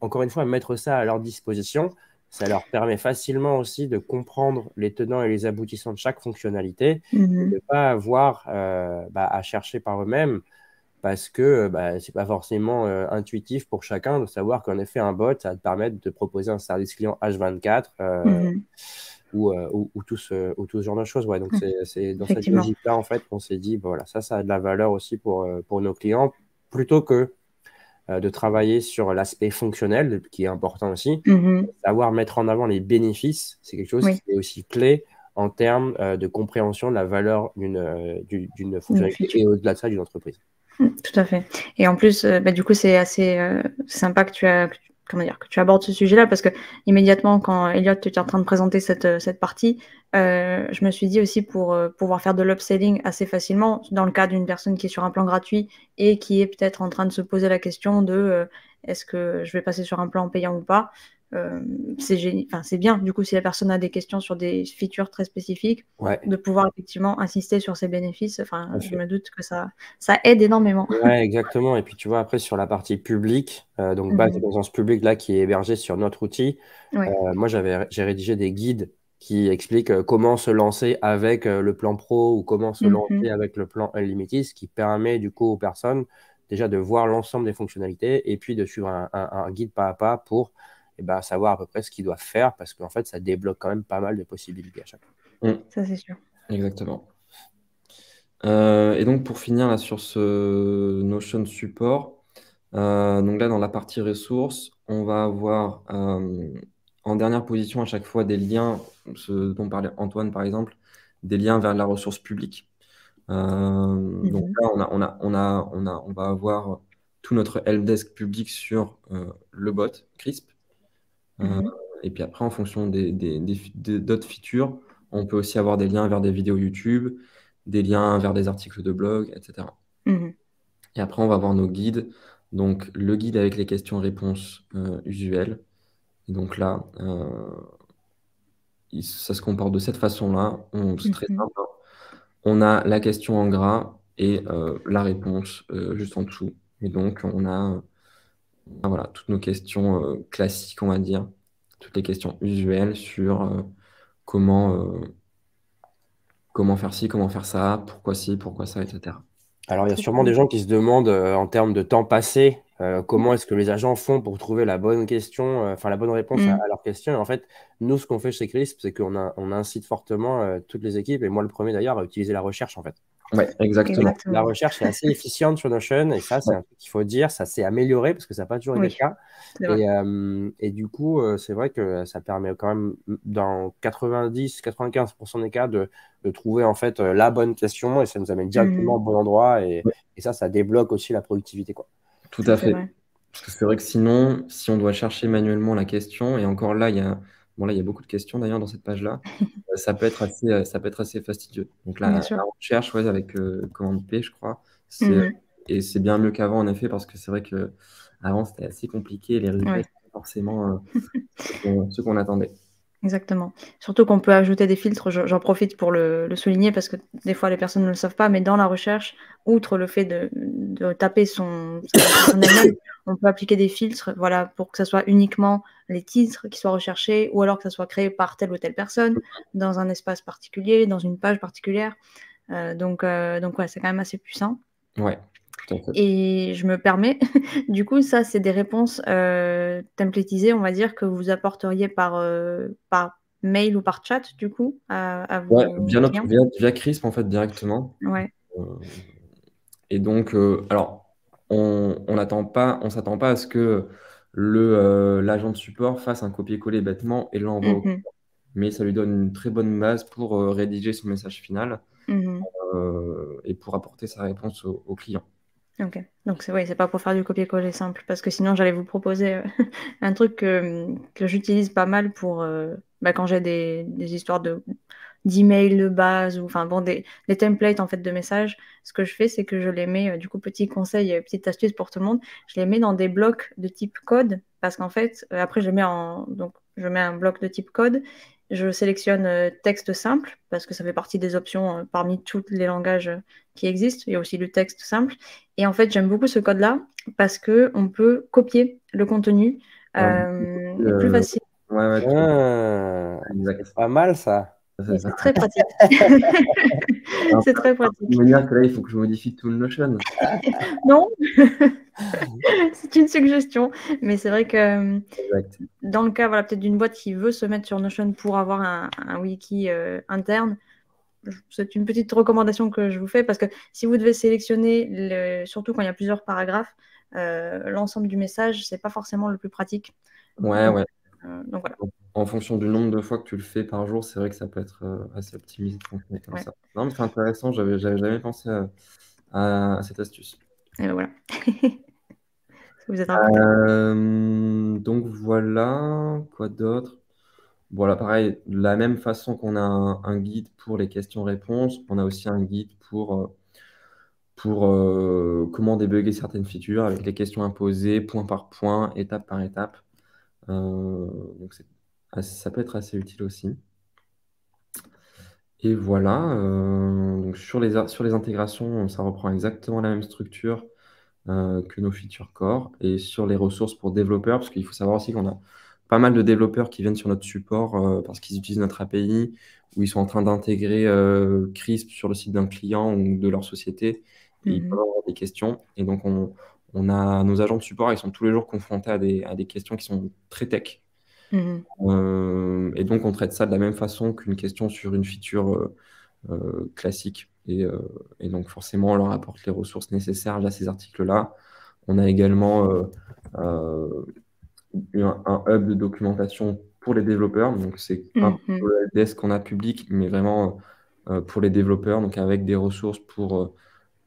encore une fois, mettre ça à leur disposition, ça leur permet facilement aussi de comprendre les tenants et les aboutissants de chaque fonctionnalité et de Mhm. ne pas avoir à chercher par eux-mêmes parce que ce n'est pas forcément intuitif pour chacun de savoir qu'en effet, un bot, ça va te permettre de proposer un service client H24 Mhm. ou ou tout ce genre de choses. Ouais, donc, Mhm. c'est dans cette Effectivement. logique-là, en fait, qu'on s'est dit, voilà, ça a de la valeur aussi pour nos clients, plutôt que de travailler sur l'aspect fonctionnel, qui est important aussi. Mhm. Savoir mettre en avant les bénéfices, c'est quelque chose Oui, qui est aussi clé en termes de compréhension de la valeur d'une une fonctionnalité feature. et au-delà de ça, d'une entreprise. Tout à fait. Et en plus, du coup, c'est assez sympa comment dire, que tu abordes ce sujet-là, parce que immédiatement, quand Elliot était en train de présenter cette partie, je me suis dit aussi pour pouvoir faire de l'upselling assez facilement, dans le cas d'une personne qui est sur un plan gratuit et qui est peut-être en train de se poser la question de est-ce que je vais passer sur un plan payant ou pas. C'est bien, du coup, si la personne a des questions sur des features très spécifiques, Ouais, de pouvoir effectivement insister sur ses bénéfices. Enfin, tout à je fait. me doute que ça aide énormément. Ouais, exactement. Et puis tu vois, après sur la partie publique, donc base de Mhm. connaissances publiques là qui est hébergée sur notre outil, Ouais. moi j'ai rédigé des guides qui expliquent comment se lancer avec le plan pro ou comment se lancer Mhm. avec le plan Unlimited, ce qui permet du coup aux personnes déjà de voir l'ensemble des fonctionnalités et puis de suivre un guide pas à pas pour savoir à peu près ce qu'ils doivent faire parce qu'en fait ça débloque quand même pas mal de possibilités à chaque fois. Mm, Ça, c'est sûr. exactement. Et donc pour finir là sur ce Notion support, donc là dans la partie ressources, on va avoir en dernière position à chaque fois des liens, ce dont parlait Antoine par exemple, des liens vers la ressource publique. Donc Mhm. là on va avoir tout notre helpdesk public sur le bot Crisp. Euh, Mhm. et puis après, en fonction d'autres features, on peut aussi avoir des liens vers des vidéos YouTube, des liens vers des articles de blog, etc. Mhm. Et après, on va avoir nos guides. Donc, le guide avec les questions-réponses usuelles. Et donc là, ça se comporte de cette façon-là. C'est très Mhm. simple, hein. On a la question en gras et la réponse juste en dessous. Et donc, voilà, toutes nos questions classiques, on va dire, toutes les questions usuelles sur comment, comment faire ci, comment faire ça, pourquoi ça, etc. Alors, il y a Trop sûrement des cool. gens qui se demandent en termes de temps passé, comment est-ce que les agents font pour trouver la bonne question, enfin la bonne réponse Mm. à leur question. Et en fait, nous, ce qu'on fait chez Crisp, c'est on incite fortement toutes les équipes, et moi le premier d'ailleurs, à utiliser la recherche en fait. Ouais, exactement. La Exactement. recherche est assez efficiente sur Notion, et ça, c'est Ouais. un truc qu'il faut dire, ça s'est amélioré parce que ça n'a pas toujours été le Oui, cas. c'est vrai. Et du coup, c'est vrai que ça permet quand même, dans 90-95% des cas, de trouver en fait la bonne question et ça nous amène directement au Mhm. bon endroit. Ouais, Et ça débloque aussi la productivité, quoi. tout Ça, à c'est fait. vrai. Parce que c'est vrai que sinon, si on doit chercher manuellement la question, et encore là, bon, là, il y a beaucoup de questions d'ailleurs dans cette page-là, ça peut être assez fastidieux. Donc Bien la sûr. recherche, ouais, avec commande P, je crois, Mhm. et c'est bien mieux qu'avant, en effet, parce que c'est vrai que avant c'était assez compliqué, les résultats, Ouais. c'était pas forcément ceux qu'on attendait. Exactement. Surtout qu'on peut ajouter des filtres, j'en profite pour le souligner parce que des fois les personnes ne le savent pas, mais dans la recherche, outre le fait de taper sa description d'elle-même, on peut appliquer des filtres, voilà, pour que ça soit uniquement les titres qui soient recherchés ou alors que ça soit créé par telle ou telle personne, dans un espace particulier, dans une page particulière. Donc ouais, c'est quand même assez puissant. Ouais, tout à fait. Et je me permets, du coup, ça, c'est des réponses templatisées, on va dire, que vous apporteriez par mail ou par chat, du coup, à Ouais, vos clients. via Crisp, en fait, directement. Ouais. Euh, Et donc, alors, on s'attend pas à ce que l'agent de support fasse un copier-coller bêtement et l'envoie au Mhm. client. Mais ça lui donne une très bonne base pour rédiger son message final Mhm. et pour apporter sa réponse au client. Ok. Donc, c'est pas pour faire du copier-coller simple, parce que sinon, j'allais vous proposer un truc que j'utilise pas mal pour quand j'ai des histoires d'emails de base ou enfin bon des templates en fait de messages. Ce que je fais, c'est que je les mets du coup petit conseil, petite astuce pour tout le monde. Je les mets dans des blocs de type code parce qu'en fait après je mets un bloc de type code. Je sélectionne texte simple parce que ça fait partie des options parmi tous les langages qui existent. Il y a aussi le texte simple. Et en fait, j'aime beaucoup ce code-là parce que on peut copier le contenu Euh, plus euh, facile. ouais, ouais, Ah, c'est exact. pas mal ça. Et Ça c'est très pratique. fait un C'est peu très de pratique. manière que là, il faut que je modifie tout le Notion. Non, c'est une suggestion, mais c'est vrai que Exact. dans le cas voilà, peut-être d'une boîte qui veut se mettre sur Notion pour avoir un wiki interne, c'est une petite recommandation que je vous fais parce que si vous devez sélectionner, surtout quand il y a plusieurs paragraphes, l'ensemble du message, c'est pas forcément le plus pratique. Ouais, ouais. Donc voilà. En fonction du nombre de fois que tu le fais par jour, c'est vrai que ça peut être assez optimisé de fonctionner comme Ouais. ça. Non, mais c'est intéressant, j'avais jamais pensé à cette astuce. Et ben voilà. vous êtes rapporté. Donc voilà, quoi d'autre? Voilà, pareil, de la même façon qu'on a un guide pour les questions-réponses, on a aussi un guide pour comment débugger certaines features avec les questions imposées, point par point, étape par étape. Donc ça peut être assez utile aussi. Et voilà, donc sur les intégrations, ça reprend exactement la même structure que nos feature core. Et sur les ressources pour développeurs, parce qu'il faut savoir aussi qu'on a pas mal de développeurs qui viennent sur notre support parce qu'ils utilisent notre API ou ils sont en train d'intégrer Crisp sur le site d'un client ou de leur société et ils peuvent avoir des questions. Et donc, on a nos agents de support, ils sont tous les jours confrontés à des questions qui sont très tech. Et donc, on traite ça de la même façon qu'une question sur une feature classique. Et donc, forcément, on leur apporte les ressources nécessaires à ces articles-là. On a également euh, un hub de documentation pour les développeurs. Donc, c'est un peu le helpdesk qu'on a public, mais vraiment pour les développeurs, donc avec des ressources pour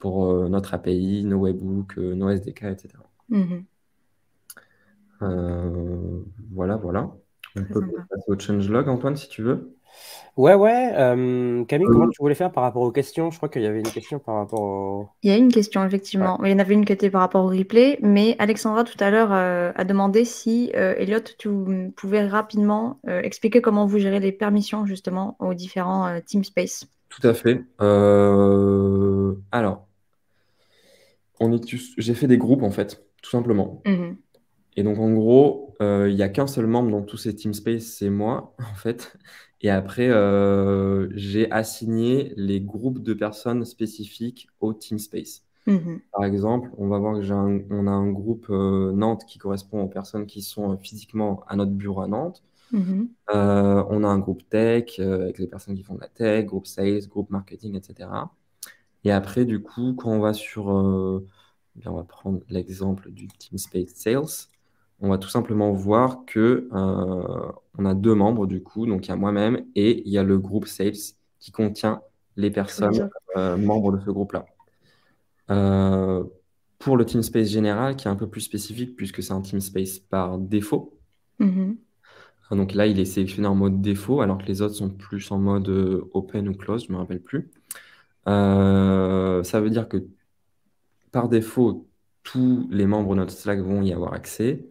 notre API, nos webhooks, nos SDK, etc. Voilà, voilà. On Très peut sympa. passer au changelog, Antoine, si tu veux. Ouais, ouais. Camille, comment Euh, tu voulais faire par rapport aux questions? Je crois qu'il y avait une question par rapport au... Il y a une question, Ouais. effectivement. Il y en avait une qui était par rapport au replay, mais Alexandra, tout à l'heure, a demandé si, Elliot, tu pouvais rapidement expliquer comment vous gérez les permissions, justement, aux différents TeamSpace. Tout à fait. Alors, j'ai fait des groupes, en fait, tout simplement. Et donc, en gros, il n'y a qu'un seul membre dans tous ces TeamSpace, c'est moi, en fait. Et après, j'ai assigné les groupes de personnes spécifiques au TeamSpace. Par exemple, on va voir que on a un groupe Nantes qui correspond aux personnes qui sont physiquement à notre bureau à Nantes. On a un groupe tech avec les personnes qui font de la tech, groupe sales, groupe marketing, etc. Et après, du coup, quand on va bien, on va prendre l'exemple du TeamSpace Sales, on va tout simplement voir que on a deux membres, du coup, donc il y a moi-même et il y a le groupe Sales qui contient les Tous les personnes autres. membres de ce groupe-là. Euh, pour le TeamSpace général, qui est un peu plus spécifique puisque c'est un TeamSpace par défaut, donc là, il est sélectionné en mode défaut, alors que les autres sont plus en mode open ou close, je ne me rappelle plus. Ça veut dire que par défaut, tous les membres de notre Slack vont y avoir accès,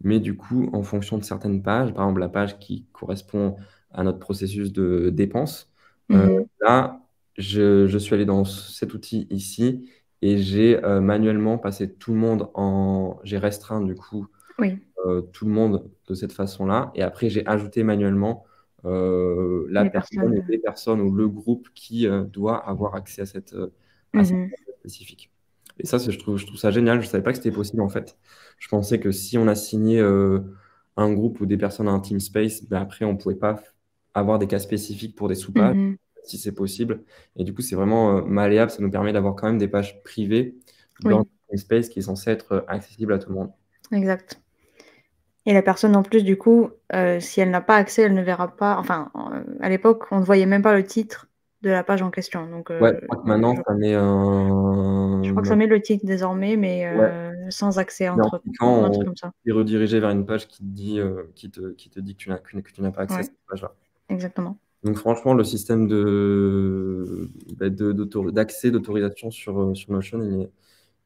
mais du coup, en fonction de certaines pages, par exemple la page qui correspond à notre processus de dépense, là, je suis allé dans cet outil ici et j'ai manuellement passé tout le monde J'ai restreint du coup Oui, tout le monde de cette façon-là. Et après, j'ai ajouté manuellement la les personne ou personnes. les personnes ou le groupe qui doit avoir accès à cette Mhm. page spécifique. Et ça, je trouve ça génial. Je ne savais pas que c'était possible en fait. Je pensais que si on a signé un groupe ou des personnes à un team space, ben après, on ne pouvait pas avoir des cas spécifiques pour des sous-pages, Mhm. si c'est possible. Et du coup, c'est vraiment malléable. Ça nous permet d'avoir quand même des pages privées dans le Oui, team space qui est censé être accessible à tout le monde. exact. Et la personne, en plus, du coup, si elle n'a pas accès, elle ne verra pas. Enfin, à l'époque, on ne voyait même pas le titre de la page en question. Donc, Ouais, je crois que maintenant, ça met je crois que un... ça met le titre désormais, mais Ouais, sans accès mais en entre cliquant, un truc on comme ça. est redirigé vers une page qui te dit, qui te dit que tu n'as pas accès à Ouais, cette page-là. exactement. Donc franchement, le système d'accès, d'autorisation sur Notion,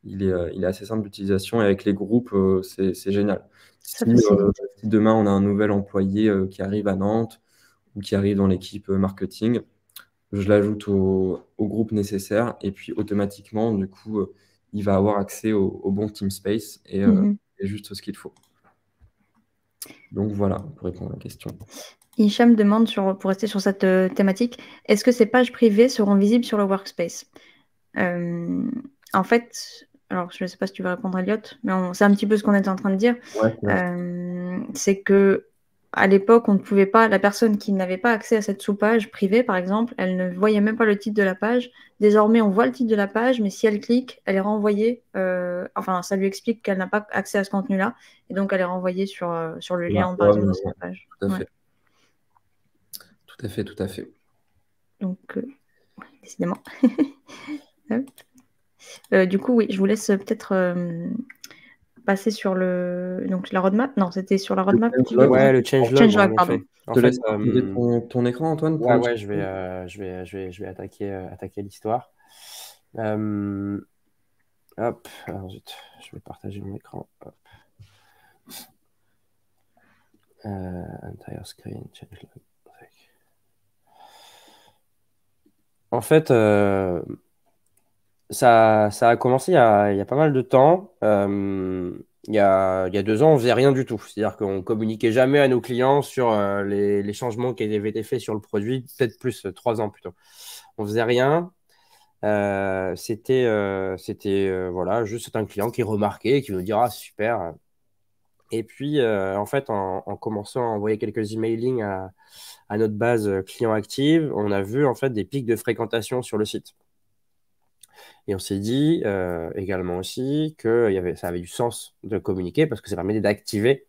il est assez simple d'utilisation et avec les groupes, c'est génial. Ça Si, facilite. si demain on a un nouvel employé qui arrive à Nantes ou qui arrive dans l'équipe marketing, je l'ajoute au groupe nécessaire et puis automatiquement, du coup, il va avoir accès au bon team space et juste ce qu'il faut. Donc voilà, pour répondre à la question. Hicham demande, pour rester sur cette thématique, est-ce que ces pages privées seront visibles sur le workspace? En fait, alors je ne sais pas si tu veux répondre, Elliot, mais c'est un petit peu ce qu'on est en train de dire. Ouais, c'est C'est que à l'époque, on ne pouvait pas, la personne qui n'avait pas accès à cette sous-page privée, par exemple, elle ne voyait même pas le titre de la page. Désormais, on voit le titre de la page, mais si elle clique, elle est renvoyée. Enfin, ça lui explique qu'elle n'a pas accès à ce contenu-là, et donc elle est renvoyée sur le lien, par exemple, de ouais, cette page. tout à Ouais. fait. Tout à fait, tout à fait. Donc, décidément. Du coup, oui, je vous laisse peut-être passer sur donc la roadmap. Non, c'était sur la roadmap que tu changelog. veux Ouais, dire. le changelog, Changelog, en pardon. effet. En Je te fait, laisse partager ton écran, Antoine, pour ouais, le ouais, changelog. je vais attaquer l'histoire. Hop, alors zut, je vais partager mon écran. Hop. Entire screen, changelog. En fait, ça a commencé il y a pas mal de temps. Il y a 2 ans, on faisait rien du tout. C'est-à-dire qu'on communiquait jamais à nos clients sur les changements qui avaient été faits sur le produit, peut-être plus, 3 ans plutôt. On faisait rien. C'était voilà, juste un client qui remarquait, qui nous dira ah, super. Et puis, en fait, en commençant à envoyer quelques emailings à notre base client active, on a vu en fait des pics de fréquentation sur le site. Et on s'est dit également aussi que ça avait du sens de communiquer parce que ça permettait d'activer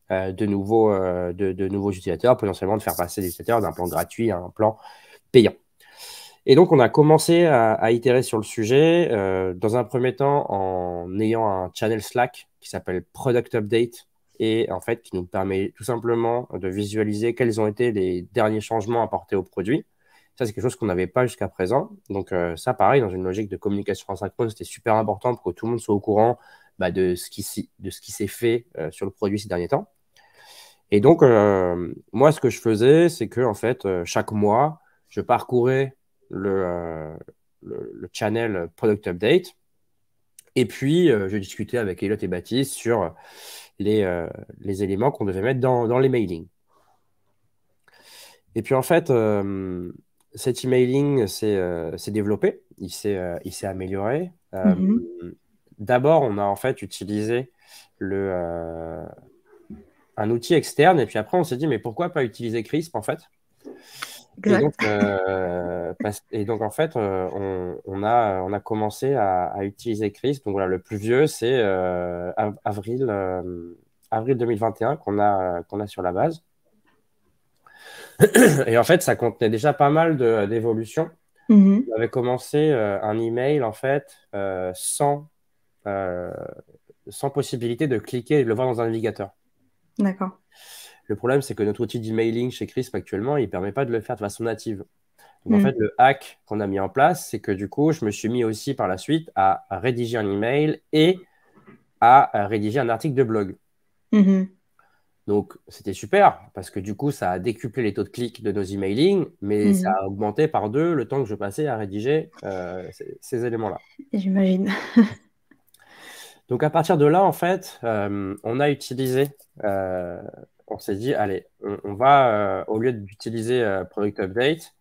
de nouveaux utilisateurs, potentiellement de faire passer des utilisateurs d'un plan gratuit à un plan payant. Et donc, on a commencé à itérer sur le sujet, dans un premier temps en ayant un channel Slack qui s'appelle Product Update et en fait qui nous permet tout simplement de visualiser quels ont été les derniers changements apportés au produit. Ça, c'est quelque chose qu'on n'avait pas jusqu'à présent. Donc, ça, pareil, dans une logique de communication asynchrone, c'était super important pour que tout le monde soit au courant de ce qui s'est fait sur le produit ces derniers temps. Et donc, moi, ce que je faisais, c'est que en fait, chaque mois, je parcourais le channel Product Update. Et puis, je discutais avec Elliot et Baptiste sur les éléments qu'on devait mettre dans les mailings. Et puis, en fait, cet emailing s'est développé, il s'est amélioré. D'abord, on a en fait utilisé un outil externe, et puis après, on s'est dit, mais pourquoi pas utiliser Crisp, en fait? Et donc, en fait, on a commencé à utiliser Crisp. Donc voilà, le plus vieux, c'est avril 2021 qu'on a sur la base. Et en fait, ça contenait déjà pas mal d'évolutions. On avait commencé un email, en fait, sans possibilité de cliquer et de le voir dans un navigateur. D'accord. Le problème, c'est que notre outil d'emailing chez Crisp actuellement, il ne permet pas de le faire de façon native. Donc, en fait, le hack qu'on a mis en place, c'est que du coup, je me suis mis aussi par la suite à rédiger un email et à rédiger un article de blog. Donc, c'était super parce que du coup, ça a décuplé les taux de clics de nos emailings, mais ça a augmenté par 2 le temps que je passais à rédiger ces éléments-là. J'imagine. Donc, à partir de là, en fait, on a utilisé, on s'est dit, allez, on va, au lieu d'utiliser Product Update,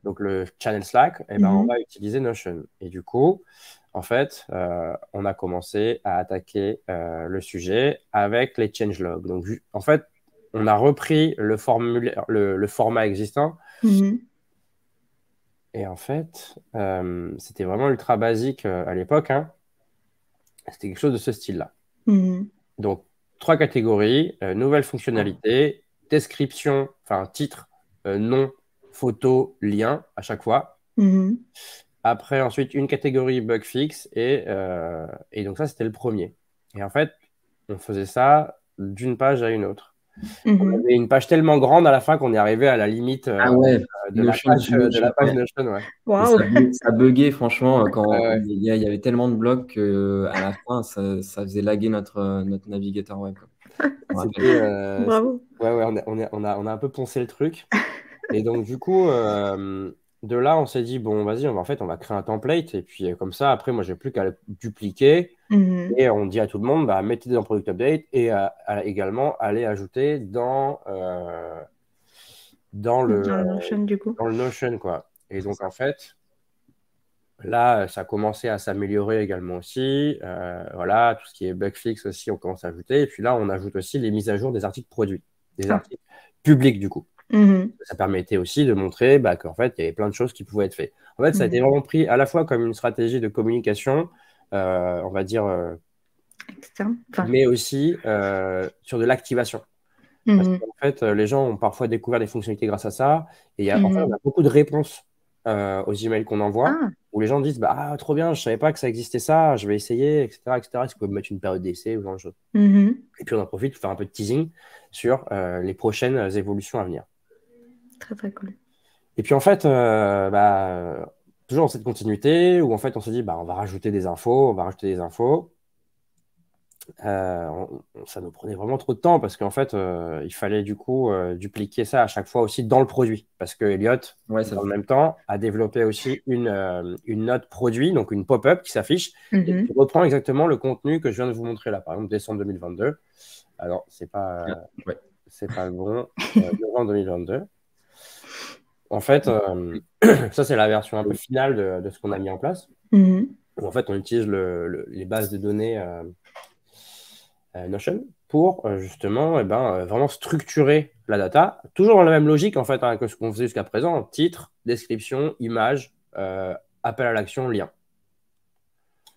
donc le channel Slack, on va utiliser Notion. Et du coup, en fait, on a commencé à attaquer le sujet avec les changelogs. Donc, en fait, on a repris le format existant. Et en fait, c'était vraiment ultra basique à l'époque. C'était quelque chose de ce style-là. Donc, 3 catégories, nouvelles fonctionnalités, description, enfin titre, nom, photo, lien à chaque fois. Après, ensuite, une catégorie bug fix et donc ça, c'était le premier. Et en fait, on faisait ça d'une page à une autre. On avait une page tellement grande à la fin qu'on est arrivé à la limite de la page Notion. Ouais. Wow. Ça buguait, franchement, quand il y avait tellement de blocs qu'à la fin, ça faisait laguer notre navigateur web. Bravo. On a un peu poncé le truc. Et donc, du coup, de là, on s'est dit, bon, vas-y, on va créer un template. Et puis, comme ça, après, moi, j'ai plus qu'à le dupliquer. Et on dit à tout le monde, mettez dans Product Update et également aller ajouter dans le Notion, du coup. dans le Notion, quoi. Et donc, en fait, là, ça a commencé à s'améliorer également aussi. Voilà, tout ce qui est bug fix aussi, on commence à ajouter. Et puis là, on ajoute aussi les mises à jour des articles produits, des articles publics, du coup. Ça permettait aussi de montrer qu'en fait, il y avait plein de choses qui pouvaient être faites. En fait, ça a été vraiment pris à la fois comme une stratégie de communication, on va dire, externe, mais aussi sur de l'activation. Parce qu'en fait, les gens ont parfois découvert des fonctionnalités grâce à ça. Et en fait, on a beaucoup de réponses aux emails qu'on envoie. où les gens disent bah, ah, trop bien, je savais pas que ça existait ça, je vais essayer, etc. etc. Est-ce que vous pouvez mettre une période d'essai ou ce genre de choses. Mhm. Et puis on en profite pour faire un peu de teasing sur les prochaines évolutions à venir. Très, très cool. Et puis en fait, toujours dans cette continuité où en fait on se dit bah, on va rajouter des infos, on va rajouter des infos. Ça nous prenait vraiment trop de temps parce qu'en fait, il fallait du coup dupliquer ça à chaque fois aussi dans le produit. Parce que Elliot, Ouais, ça dans le même temps, a développé aussi une note produit, donc une pop-up qui s'affiche et Mhm. qui reprend exactement le contenu que je viens de vous montrer là. Par exemple, décembre 2022. Alors, ouais. c'est pas le bon. Novembre 2022. En fait, ça, c'est la version un peu finale de ce qu'on a mis en place. Mhm. Où, en fait, on utilise les bases de données Notion pour justement vraiment structurer la data, toujours dans la même logique en fait que ce qu'on faisait jusqu'à présent, titre, description, image, appel à l'action, lien.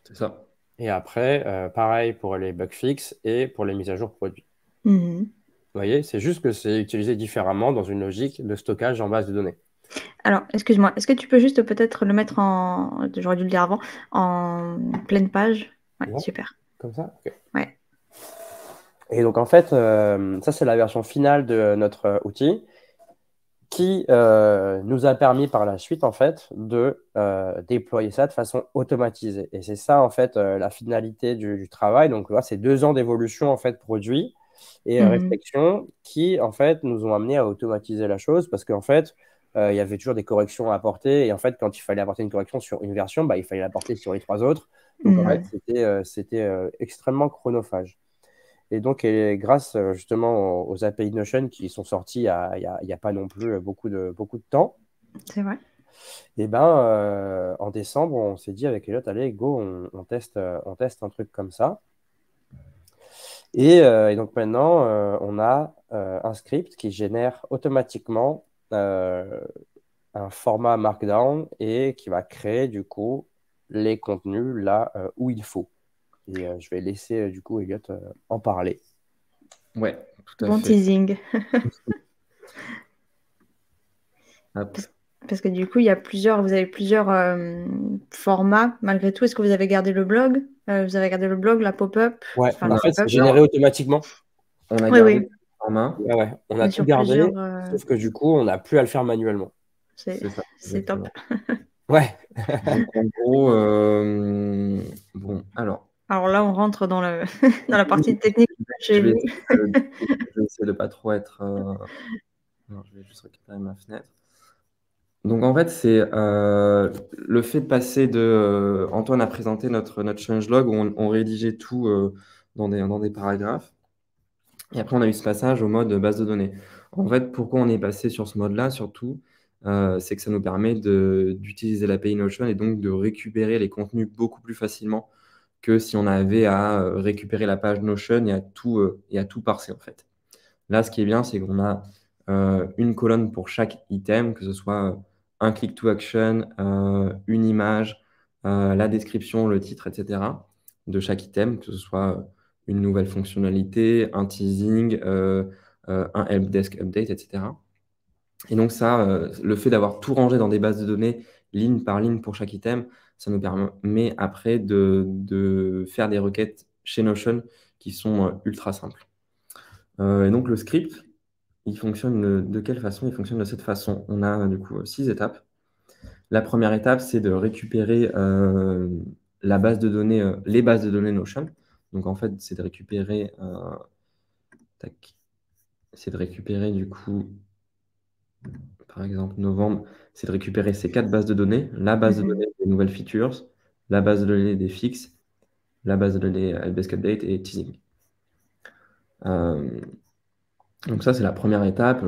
C'est ça. Et après, pareil pour les bug fixes et pour les mises à jour produits. Mhm. Vous voyez, c'est juste que c'est utilisé différemment dans une logique de stockage en base de données. Alors, excuse-moi, est-ce que tu peux juste peut-être le mettre j'aurais dû le dire avant, en pleine page? Ouais, Ouais, super. comme ça. Ok. Ouais. Et donc en fait, ça c'est la version finale de notre outil qui nous a permis par la suite en fait de déployer ça de façon automatisée. Et c'est ça en fait la finalité du travail. Donc là, c'est 2 ans d'évolution en fait produit et Mhm. réflexion qui en fait nous ont amené à automatiser la chose parce qu'en fait il y avait toujours des corrections à apporter et en fait quand il fallait apporter une correction sur une version, bah, il fallait l'apporter sur les 3 autres. Donc en fait Mhm. c'était extrêmement chronophage. Et donc, grâce justement aux API Notion qui sont sortis il y a pas non plus beaucoup de temps, C'est vrai. et en décembre, on s'est dit avec Elliot, allez, go, on teste un truc comme ça. Et donc maintenant, on a un script qui génère automatiquement un format Markdown et qui va créer du coup les contenus là où il faut. Et je vais laisser du coup Elliot en parler. Ouais, tout à Bon fait. teasing. Hop. Parce, parce que du coup, vous avez plusieurs formats malgré tout. Est-ce que vous avez gardé le blog? Vous avez gardé le blog, la pop-up? Ouais, Enfin, en la fait, c'est pop-up. généré automatiquement. On a Oui, gardé le oui. format. Ouais, ouais, on a Mais tout sur plusieurs, gardé, sauf que du coup, on n'a plus à le faire manuellement. c'est C'est ça, c'est top. exactement. Ouais, Donc, en gros, bon, alors, Alors là, on rentre dans dans la partie technique. J'ai je vais vu. essayer je vais essayer de pas trop être. Non, je vais juste récupérer ma fenêtre. Donc, en fait, c'est le fait de passer de. Antoine a présenté notre changelog où on rédigeait tout dans des paragraphes. Et après, on a eu ce passage au mode base de données. En fait, pourquoi on est passé sur ce mode-là, surtout, c'est que ça nous permet d'utiliser l'API Notion et donc de récupérer les contenus beaucoup plus facilement que si on avait à récupérer la page Notion et à tout parser, en fait. Là, ce qui est bien, c'est qu'on a une colonne pour chaque item, que ce soit un click to action, une image, la description, le titre, etc. de chaque item, que ce soit une nouvelle fonctionnalité, un teasing, un helpdesk update, etc. Et donc ça, le fait d'avoir tout rangé dans des bases de données, ligne par ligne pour chaque item, ça nous permet après de faire des requêtes chez Notion qui sont ultra simples. Et donc le script, il fonctionne de quelle façon? Il fonctionne de cette façon. On a du coup 6 étapes. La première étape, c'est de récupérer la base de données, les bases de données Notion. Donc en fait, c'est de récupérer, c'est de récupérer du coup, par exemple, novembre, c'est de récupérer ces 4 bases de données, la base de Mhm. données des nouvelles features, la base de données des fixes, la base de données Helpdesk Update et teasing. Donc ça, c'est la première étape.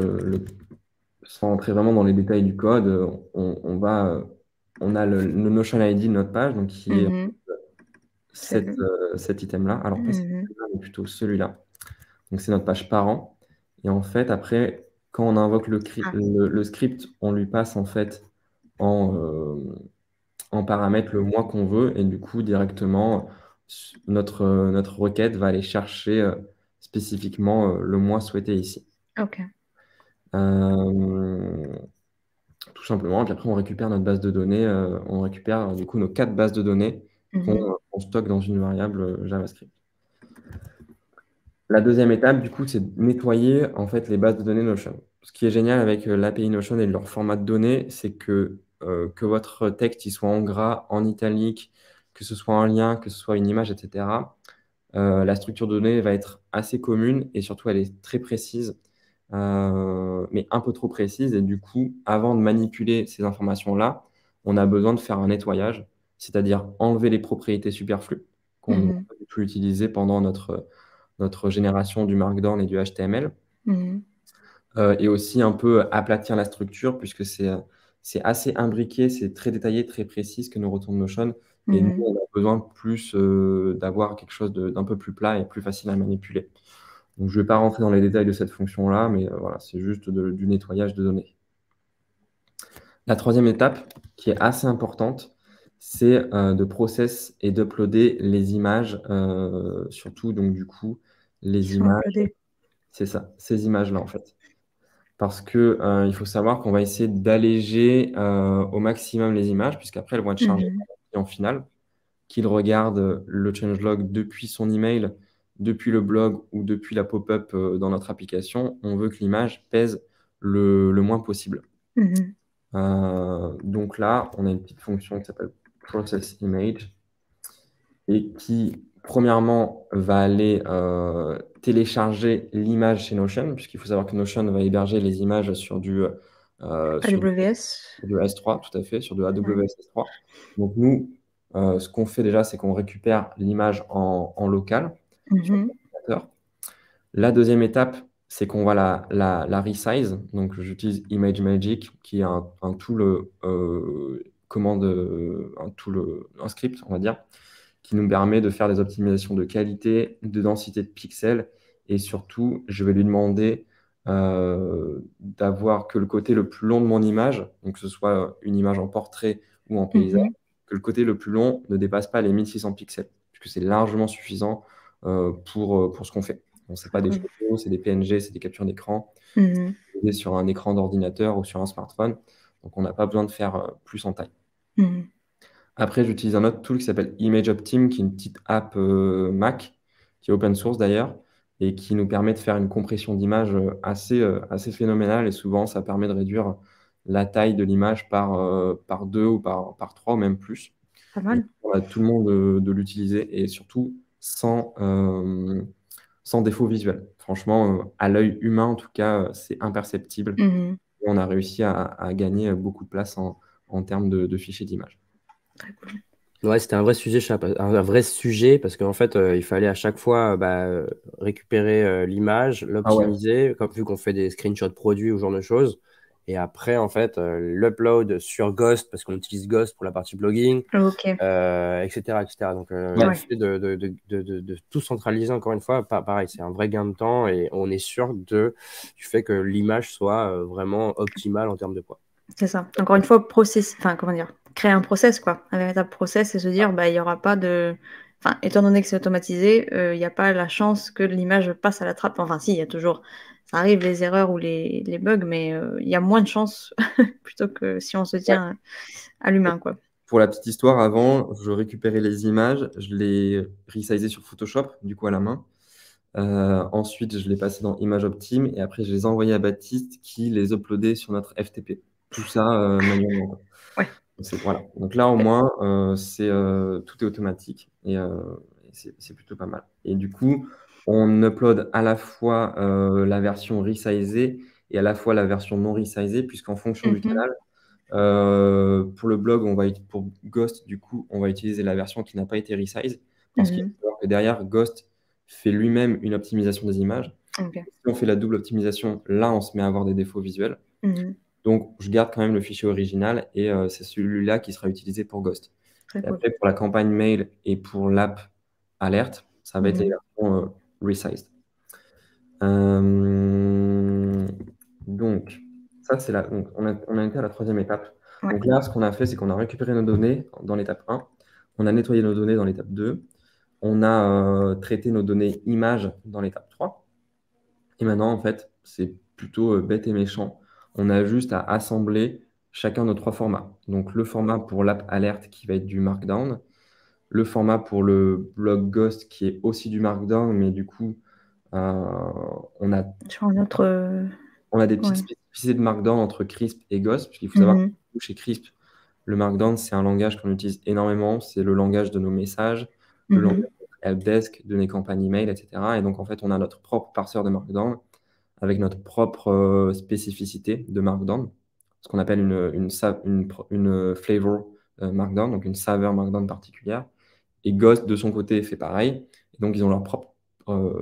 Sans entrer vraiment dans les détails du code, on a le Notion ID de notre page, donc qui est Mhm. C'est le- cet item-là. Alors, pas Mhm. celui-là, mais plutôt celui-là. Donc, c'est notre page parent. Et en fait, après, quand on invoque Ah, le script, on lui passe en fait en, en paramètre le mois qu'on veut. Et du coup, directement, notre requête va aller chercher spécifiquement le mois souhaité ici. ok. Euh, tout simplement. Et puis après, on récupère notre base de données, on récupère du coup nos 4 bases de données qu'on stocke dans une variable JavaScript. La deuxième étape, du coup, c'est de nettoyer en fait les bases de données Notion. Ce qui est génial avec l'API Notion et leur format de données, c'est que votre texte il soit en gras, en italique, que ce soit un lien, que ce soit une image, etc. La structure de données va être assez commune et surtout elle est très précise, mais un peu trop précise. Et du coup, avant de manipuler ces informations-là, on a besoin de faire un nettoyage, c'est-à-dire enlever les propriétés superflues qu'on n'a pas du tout utilisées pendant notre génération du Markdown et du HTML. Et aussi un peu aplatir la structure, puisque c'est assez imbriqué, c'est très détaillé, très précis ce que nous retourne Notion. Et nous, on a besoin plus d'avoir quelque chose d'un peu plus plat et plus facile à manipuler. Donc, je ne vais pas rentrer dans les détails de cette fonction-là, mais voilà, c'est juste du nettoyage de données. La troisième étape, qui est assez importante, c'est de process et d'uploader les images, surtout, donc du coup, les images, c'est ça, ces images-là, en fait. Parce que il faut savoir qu'on va essayer d'alléger au maximum les images, puisqu'après, elles vont être chargées par le client final, qu'il regarde le changelog depuis son email, depuis le blog ou depuis la pop-up dans notre application. On veut que l'image pèse le moins possible. Donc là, on a une petite fonction qui s'appelle Process Image et qui, premièrement, va aller télécharger l'image chez Notion, puisqu'il faut savoir que Notion va héberger les images sur du AWS. S3, tout à fait, sur de AWS S3. Donc nous, ce qu'on fait déjà, c'est qu'on récupère l'image en local sur l'ordinateur. La deuxième étape, c'est qu'on va la resize. Donc j'utilise ImageMagick, qui est un tool un script, on va dire, qui nous permet de faire des optimisations de qualité, de densité de pixels, et surtout, je vais lui demander d'avoir que le côté le plus long de mon image, donc que ce soit une image en portrait ou en paysage, que le côté le plus long ne dépasse pas les 1600 pixels, puisque c'est largement suffisant pour ce qu'on fait. Bon, ce n'est pas des photos, c'est des PNG, c'est des captures d'écran, c'est sur un écran d'ordinateur ou sur un smartphone, donc on n'a pas besoin de faire plus en taille. Après, j'utilise un autre tool qui s'appelle ImageOptim, qui est une petite app Mac, qui est open source d'ailleurs, et qui nous permet de faire une compression d'image assez phénoménale. Et souvent, ça permet de réduire la taille de l'image par 2 ou par 3 ou même plus. Pas mal. On a tout le monde de l'utiliser et surtout sans défaut visuel. Franchement, à l'œil humain, en tout cas, c'est imperceptible. Et on a réussi à gagner beaucoup de place en termes de fichiers d'image. Très cool. Ouais, c'était un vrai sujet, un vrai sujet parce qu'en fait, il fallait à chaque fois récupérer l'image, l'optimiser, vu qu'on fait des screenshots produits ou ce genre de choses. Et après, en fait, l'upload sur Ghost, parce qu'on utilise Ghost pour la partie blogging, etc., etc. Donc, le fait de tout centraliser, encore une fois, pareil, c'est un vrai gain de temps et on est sûr du fait que l'image soit vraiment optimale en termes de poids. C'est ça. Encore une fois, créer un process, quoi. Un véritable process et se dire, il n'y aura pas de... Enfin, étant donné que c'est automatisé, il n'y a pas la chance que l'image passe à la trappe. Enfin, si, il y a toujours... Ça arrive, les erreurs ou les bugs, mais il y a moins de chances plutôt que si on se tient à l'humain, quoi. Pour la petite histoire, avant, je récupérais les images, je les resizais sur Photoshop, du coup à la main. Ensuite, je les passais dans ImageOptim et après, je les envoyais à Baptiste qui les uploadait sur notre FTP. Tout ça manuellement. Voilà. Donc là, au moins, tout est automatique et c'est plutôt pas mal. Et du coup, on upload à la fois la version resizée et à la fois la version non resizée, puisqu'en fonction du canal, pour le blog, pour Ghost, du coup, on va utiliser la version qui n'a pas été resized, parce qu'il faut savoir que derrière, Ghost fait lui-même une optimisation des images. Si on fait la double optimisation, là, on se met à avoir des défauts visuels. Donc, je garde quand même le fichier original et c'est celui-là qui sera utilisé pour Ghost. Et après, pour la campagne mail et pour l'app alerte, ça va être les versions resized. Donc, ça, c'est donc, on a été à la troisième étape. Donc là, ce qu'on a fait, c'est qu'on a récupéré nos données dans l'étape 1, on a nettoyé nos données dans l'étape 2, on a traité nos données images dans l'étape 3. Et maintenant, en fait, c'est plutôt bête et méchant. On a juste à assembler chacun nos 3 formats. Donc, le format pour l'app alerte qui va être du Markdown, le format pour le blog Ghost qui est aussi du Markdown, mais du coup, on a Sur un autre. des petites Ouais. spécificités de Markdown entre Crisp et Ghost, puisqu'il faut savoir Mhm. que chez Crisp, le Markdown, c'est un langage qu'on utilise énormément. C'est le langage de nos messages, le langage Mhm. de notre helpdesk, de nos campagnes email, etc. Et donc, en fait, on a notre propre parseur de Markdown avec notre propre spécificité de Markdown, ce qu'on appelle une flavor Markdown, donc une saveur Markdown particulière. Et Ghost, de son côté, fait pareil. Et donc, ils ont leur propre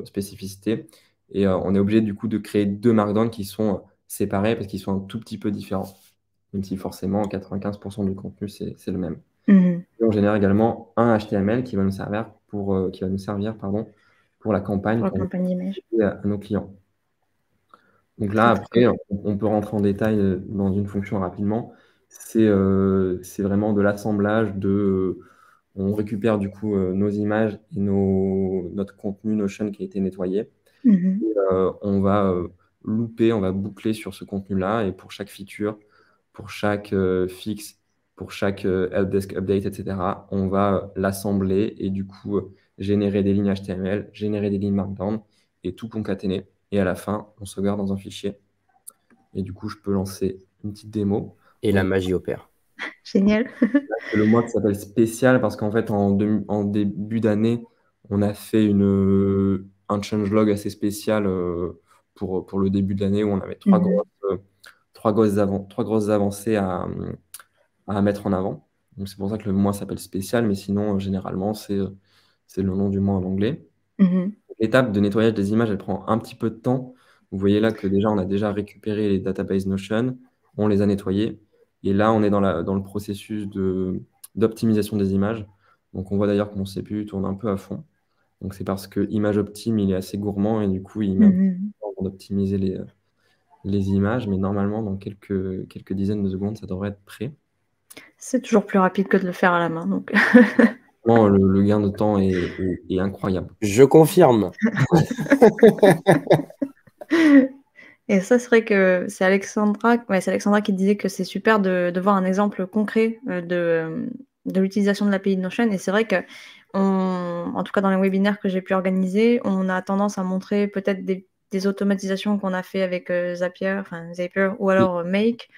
spécificité. Et on est obligé, du coup, de créer 2 Markdown qui sont séparés parce qu'ils sont un tout petit peu différents. Même si, forcément, 95% du contenu, c'est le même. Mhm. Et on génère également un HTML qui va nous servir pardon, pour la campagne Pour la qu'on va campagne image. envoyer à nos clients. Donc là, Très, très après, cool. on peut rentrer en détail dans une fonction rapidement. C'est vraiment de l'assemblage on récupère du coup nos images et notre contenu Notion qui a été nettoyé. Mhm. On va looper, on va boucler sur ce contenu-là et pour chaque feature, pour chaque fixe, pour chaque helpdesk update, etc., on va l'assembler et du coup générer des lignes HTML, générer des lignes Markdown et tout concaténer. Et à la fin, on sauvegarde dans un fichier. Et du coup, je peux lancer une petite démo. Et la Donc, magie opère. Génial. c'est le mois qui s'appelle spécial parce qu'en fait, en début d'année, on a fait un changelog assez spécial pour le début de l'année où on avait Mhm. trois grosses avancées à mettre en avant. Donc, c'est pour ça que le mois s'appelle spécial, mais sinon, généralement, c'est le nom du mois en anglais. Mhm. L'étape de nettoyage des images, elle prend un petit peu de temps. Vous voyez là que déjà, on a déjà récupéré les databases Notion, on les a nettoyés. Et là, on est dans le processus d'optimisation des images. Donc, on voit d'ailleurs que mon CPU tourne un peu à fond. Donc, c'est parce que ImageOptim, il est assez gourmand et du coup, il met un peu Mhm. de temps avant d'optimiser les images. Mais normalement, dans quelques dizaines de secondes, ça devrait être prêt. C'est toujours plus rapide que de le faire à la main. Donc. Vraiment, le gain de temps est incroyable. Je confirme. Et ça, c'est vrai que c'est Alexandra qui disait que c'est super de voir un exemple concret de l'utilisation de l'API de Notion. Et c'est vrai que, en tout cas dans les webinaires que j'ai pu organiser, on a tendance à montrer peut-être des automatisations qu'on a fait avec Zapier, ou alors Make,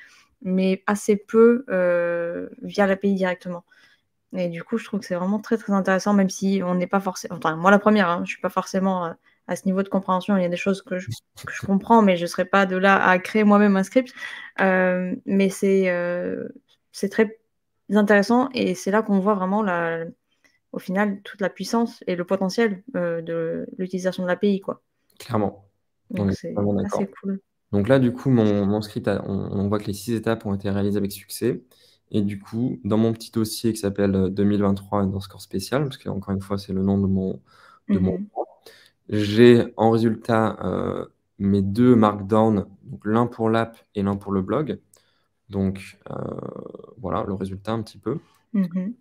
mais assez peu via l'API directement. Et du coup, je trouve que c'est vraiment très, très intéressant, même si on n'est pas forcément... Enfin, moi, la première, hein, je suis pas forcément à ce niveau de compréhension. Il y a des choses que je comprends, mais je serais pas de là à créer moi-même un script. Mais c'est très intéressant et c'est là qu'on voit vraiment, au final, toute la puissance et le potentiel de l'utilisation de l'API, quoi. Clairement. On Donc, est c'est vraiment assez d'accord. cool. Donc là, du coup, mon script, on voit que les 6 étapes ont été réalisées avec succès. Et du coup, dans mon petit dossier qui s'appelle 2023 underscore spécial, parce que encore une fois, c'est le nom de mon Mhm. j'ai en résultat mes 2 Markdown, donc l'un pour l'app et l'un pour le blog. Donc voilà le résultat un petit peu. Mhm.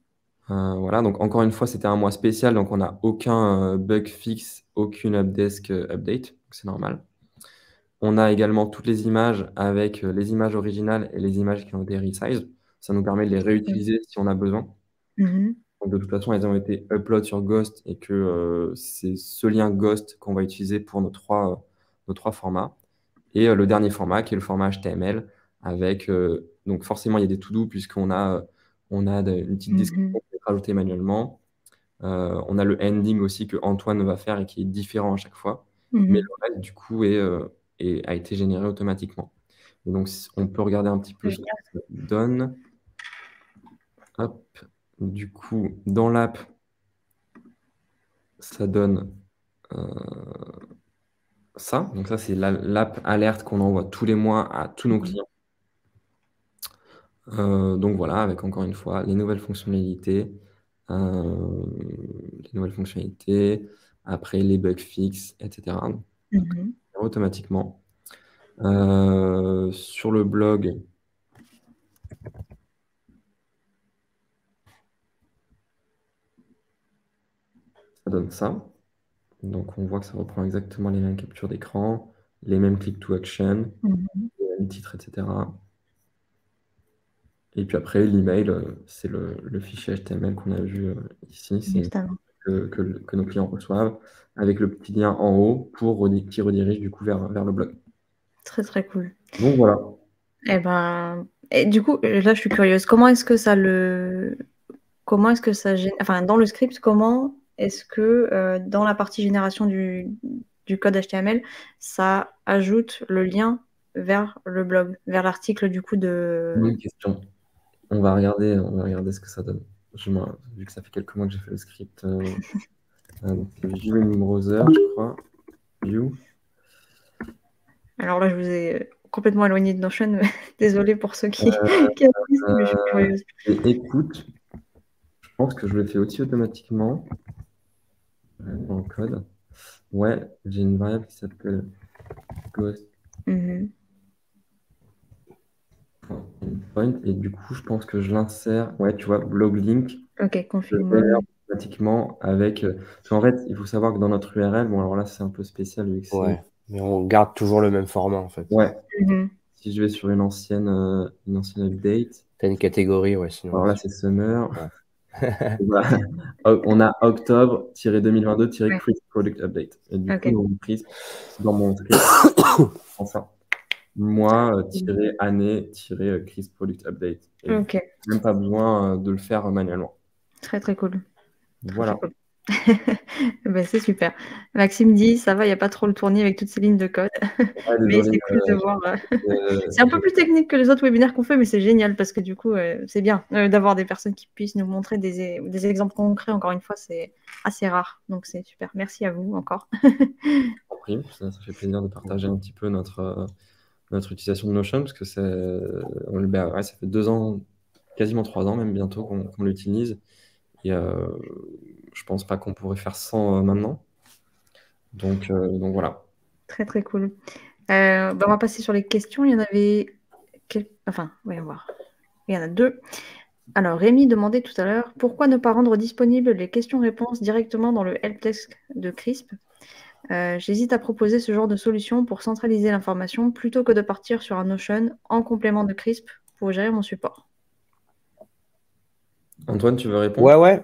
Voilà, donc encore une fois, c'était un mois spécial, donc on n'a aucun bug fixe, aucune updesk update, donc c'est normal. On a également toutes les images avec les images originales et les images qui ont été resized. Ça nous permet de les réutiliser si on a besoin. Mhm. Donc de toute façon, elles ont été upload sur Ghost et que c'est ce lien Ghost qu'on va utiliser pour nos trois formats. Et le dernier format qui est le format HTML avec, donc forcément, il y a des to-do puisqu'on a, une petite Mhm. description qui est rajoutée manuellement. On a le ending aussi que Antoine va faire et qui est différent à chaque fois. Mais Mhm. le reste, du coup, a été généré automatiquement. Et donc, on peut regarder un petit peu ce que Génial. ça donne. Hop. Du coup, dans l'app, ça donne ça. Donc, ça, c'est l'app alerte qu'on envoie tous les mois à tous nos Mhm. clients. Donc voilà, avec encore une fois les nouvelles fonctionnalités, après les bugs fixes, etc. Mhm. Automatiquement. Sur le blog, ça donne ça. Donc on voit que ça reprend exactement les mêmes captures d'écran, les mêmes click to action, Mhm. les mêmes titres, etc. Et puis après, l'email, c'est le fichier HTML qu'on a vu ici. C'est Justement. que nos clients reçoivent avec le petit lien en haut qui redirige du coup vers le blog. Très, très cool. Donc voilà. Et ben, et du coup, là, je suis curieuse. Comment est-ce que ça enfin, dans le script, comment est-ce que dans la partie génération du code HTML, ça ajoute le lien vers le blog, vers l'article du coup Bonne question. On va regarder ce que ça donne. Vu que ça fait quelques mois que j'ai fait le script, donc c'est Vue in browser, je crois. Vue. Alors là, je vous ai complètement éloigné de Notion. Désolée pour ceux qui apprécient, mais je suis curieuse. Et écoute, je pense que je le fais aussi automatiquement dans le code. Ouais, j'ai une variable qui s'appelle ghost Mhm. point et du coup, je pense que je l'insère. Ouais, tu vois, blog link. Ok, Je config le génère mode. automatiquement avec. Parce qu'en fait, il faut savoir que dans notre URL, bon, alors là, c'est un peu spécial vu que c'est. Ouais, mais on garde toujours le même format en fait. Ouais, Mhm. si je vais sur une ancienne update, T'as une catégorie, ouais, sinon. alors là, c'est summer. Ouais. Et voilà. On a octobre-2022-Crisp Ouais, Product Update. Et du coup, ok. dans mon script, enfin, mois-année-Crisp Product Update. Et du coup, Ok, même pas besoin de le faire manuellement. très très cool. Très très Voilà. cool. Ben, c'est super. Maxime dit, ça va, il n'y a pas trop le tournis avec toutes ces lignes de code. Ouais, Mais désolé. c'est cool de voir. C'est un peu J'ai- plus technique que les autres webinaires qu'on fait, mais c'est génial parce que du coup, c'est bien d'avoir des personnes qui puissent nous montrer des exemples concrets. Encore une fois, c'est assez rare. Donc c'est super. Merci à vous encore. compris. Ça fait plaisir de partager un petit peu notre utilisation de Notion parce que ouais, ça fait 2 ans, quasiment 3 ans même bientôt qu'on l'utilise. Et je pense pas qu'on pourrait faire sans maintenant. Donc voilà. Très très cool. Ben, on va passer sur les questions. Il y en avait enfin, voyons voir. Il y en a deux. Alors, Rémi demandait tout à l'heure pourquoi ne pas rendre disponibles les questions-réponses directement dans le helpdesk de CRISP. J'hésite à proposer ce genre de solution pour centraliser l'information plutôt que de partir sur un Notion en complément de CRISP pour gérer mon support. Antoine, tu veux Ouais, répondre? ouais.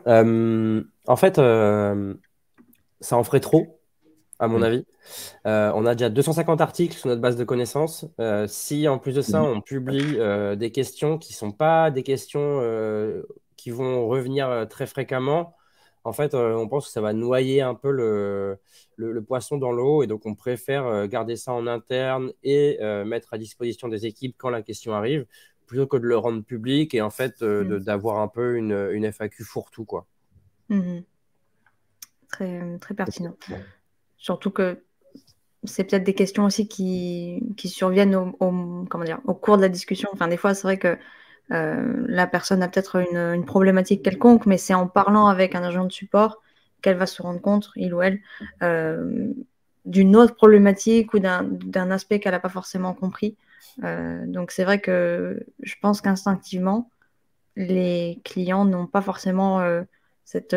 En fait, ça en ferait trop, à mon Oui. avis. On a déjà 250 articles sur notre base de connaissances. Si en plus de ça, on publie des questions qui ne sont pas des questions qui vont revenir très fréquemment, en fait, on pense que ça va noyer un peu le poisson dans l'eau. Et donc, on préfère garder ça en interne et mettre à disposition des équipes quand la question arrive, plutôt que de le rendre public et en fait d'avoir un peu une FAQ fourre-tout, quoi. Mhm. Très, très pertinent. Surtout que c'est peut-être des questions aussi qui surviennent comment dire, au cours de la discussion. Enfin, des fois, c'est vrai que la personne a peut-être une problématique quelconque, mais c'est en parlant avec un agent de support qu'elle va se rendre compte, il ou elle, d'une autre problématique ou d'un aspect qu'elle n'a pas forcément compris. Donc c'est vrai que je pense qu'instinctivement, les clients n'ont pas forcément cette...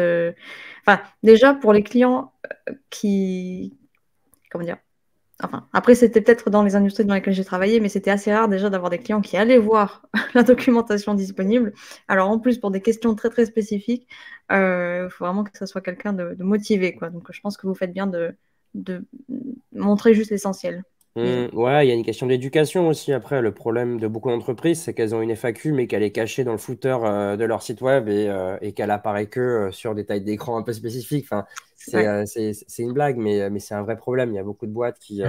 Enfin, déjà, pour les clients qui... Comment dire? Enfin, après, c'était peut-être dans les industries dans lesquelles j'ai travaillé, mais c'était assez rare déjà d'avoir des clients qui allaient voir la documentation disponible. Alors, en plus, pour des questions très, très spécifiques, il faut vraiment que ça soit quelqu'un de motivé, quoi. Donc, je pense que vous faites bien de montrer juste l'essentiel, disons. Ouais, il y a une question d'éducation aussi. Après, le problème de beaucoup d'entreprises, c'est qu'elles ont une FAQ, mais qu'elle est cachée dans le footer de leur site web et qu'elle apparaît que sur des tailles d'écran un peu spécifiques. Enfin, Ouais. c'est une blague, mais c'est un vrai problème. Il y a beaucoup de boîtes qui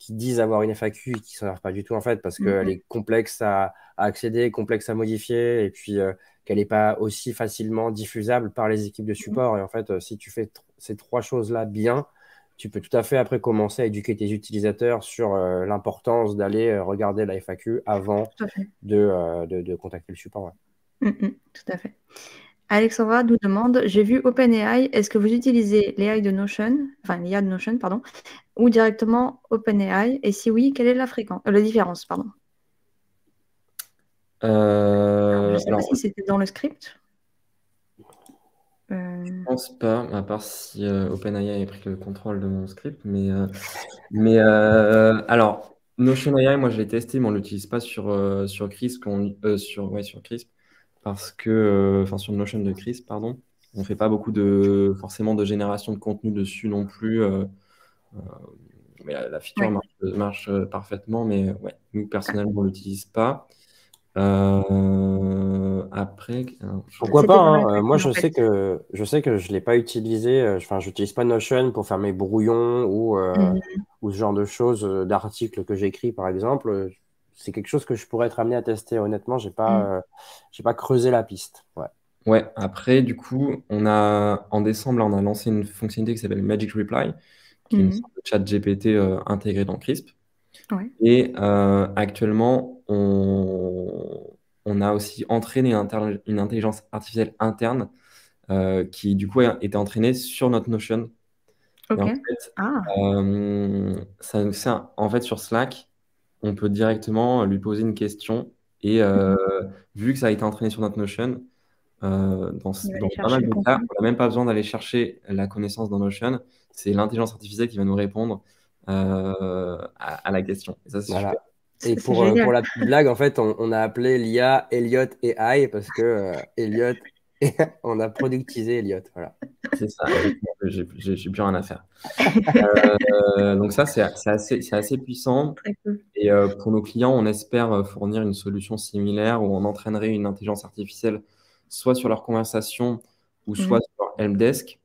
disent avoir une FAQ et qui ne s'en servent pas du tout, en fait, parce qu'elle Mhm. est complexe à accéder, complexe à modifier, et puis qu'elle n'est pas aussi facilement diffusable par les équipes de support. Et en fait, si tu fais ces trois choses-là bien, tu peux tout à fait après commencer à éduquer tes utilisateurs sur l'importance d'aller regarder la FAQ avant Tout à fait. de contacter le support. Ouais. Tout à fait. Alexandra nous demande, j'ai vu OpenAI, est-ce que vous utilisez l'AI de Notion, enfin l'IA de Notion, pardon, ou directement OpenAI? Et si oui, quelle est la différence, pardon? Alors, je ne sais pas Alors, si c'était dans le script. je pense pas, à part si OpenAI a pris le contrôle de mon script, mais alors, Notion AI, moi je l'ai testé, mais on l'utilise pas sur Crisp, sur Crisp, parce que, enfin sur Notion de Crisp, pardon. On fait pas beaucoup forcément de génération de contenu dessus non plus. Euh, mais la feature Ouais, marche parfaitement, mais ouais, nous personnellement on l'utilise pas. Après, Pourquoi pas, c'était vraiment hein. très Moi, cool en fait. je sais que je l'ai pas utilisé. Enfin, j'utilise pas Notion pour faire mes brouillons Mhm. ou ce genre de choses, d'articles que j'écris, par exemple. C'est quelque chose que je pourrais être amené à tester. Honnêtement, Mhm. j'ai pas creusé la piste. Ouais. ouais, après, du coup, en décembre, là, on a lancé une fonctionnalité qui s'appelle Magic Reply, qui est une Mhm. sorte de chat GPT intégré dans Crisp. Ouais. Et actuellement, on a aussi entraîné une intelligence artificielle interne qui, du coup, a été entraînée sur notre Notion. Et Ok. en fait, Ah. en fait, sur Slack, on peut directement lui poser une question. Et Mhm. vu que ça a été entraîné sur notre Notion, Il va dans aller pas chercher mal le de cas, contenu. on n'a même pas besoin d'aller chercher la connaissance dans Notion. C'est l'intelligence artificielle qui va nous répondre à la question. Et ça, c'est super. Voilà. Et C'est pour génial. la petite blague, en fait, on a appelé l'IA Elliot AI parce que Elliot, on a productisé Elliot. Voilà. C'est ça, exactement. J'ai plus rien à faire. Donc ça, c'est assez puissant. Très cool. Et pour nos clients, on espère fournir une solution similaire où on entraînerait une intelligence artificielle soit sur leur conversation ou soit Mhm. sur leur helpdesk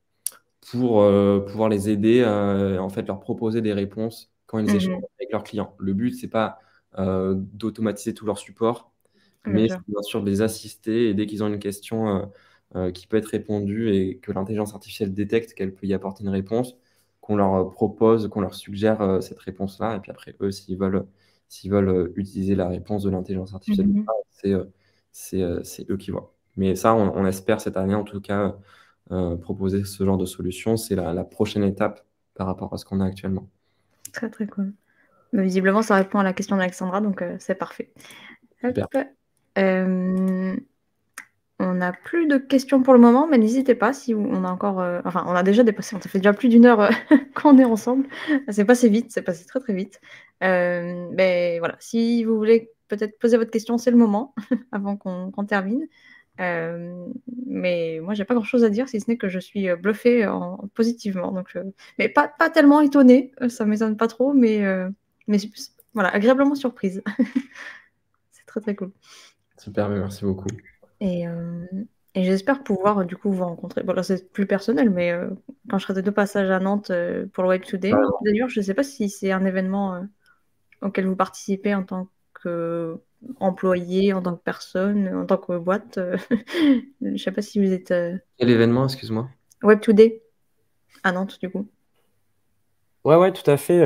pour pouvoir les aider, en fait, leur proposer des réponses quand ils échangent Mhm. avec leurs clients. Le but, c'est pas d'automatiser tout leur support, Bien mais sûr. c'est bien sûr de les assister et dès qu'ils ont une question qui peut être répondue et que l'intelligence artificielle détecte qu'elle peut y apporter une réponse, qu'on leur propose, qu'on leur suggère cette réponse-là. Et puis après, eux, s'ils veulent utiliser la réponse de l'intelligence artificielle, Mhm. c'est eux qui voient. Mais ça, on espère cette année, en tout cas, proposer ce genre de solution. C'est la prochaine étape par rapport à ce qu'on a actuellement. Très très cool. Mais visiblement, ça répond à la question d'Alexandra, donc c'est parfait. Hop. Super. Euh, on n'a plus de questions pour le moment, mais n'hésitez pas si on a encore. Enfin, on a déjà dépassé, on a fait déjà plus d'une heure qu'on est ensemble. C'est passé vite, c'est passé très très vite. Mais voilà, si vous voulez peut-être poser votre question, c'est le moment avant qu'on termine. Euh, mais moi, j'ai pas grand-chose à dire, si ce n'est que je suis bluffée positivement. Donc, mais pas tellement étonnée, ça m'étonne pas trop, mais voilà, agréablement surprise. C'est très très cool. Super, mais merci beaucoup. Et, euh, et j'espère pouvoir du coup vous rencontrer. Bon, là, c'est plus personnel, mais quand je serai de passage à Nantes pour le Web Today. Carrément. D'ailleurs, je ne sais pas si c'est un événement auquel vous participez en tant qu'employé, en tant que personne, en tant que boîte. Je ne sais pas si vous êtes Quel événement, excuse-moi? Web Today à Nantes, du coup. Ouais, ouais, tout à fait.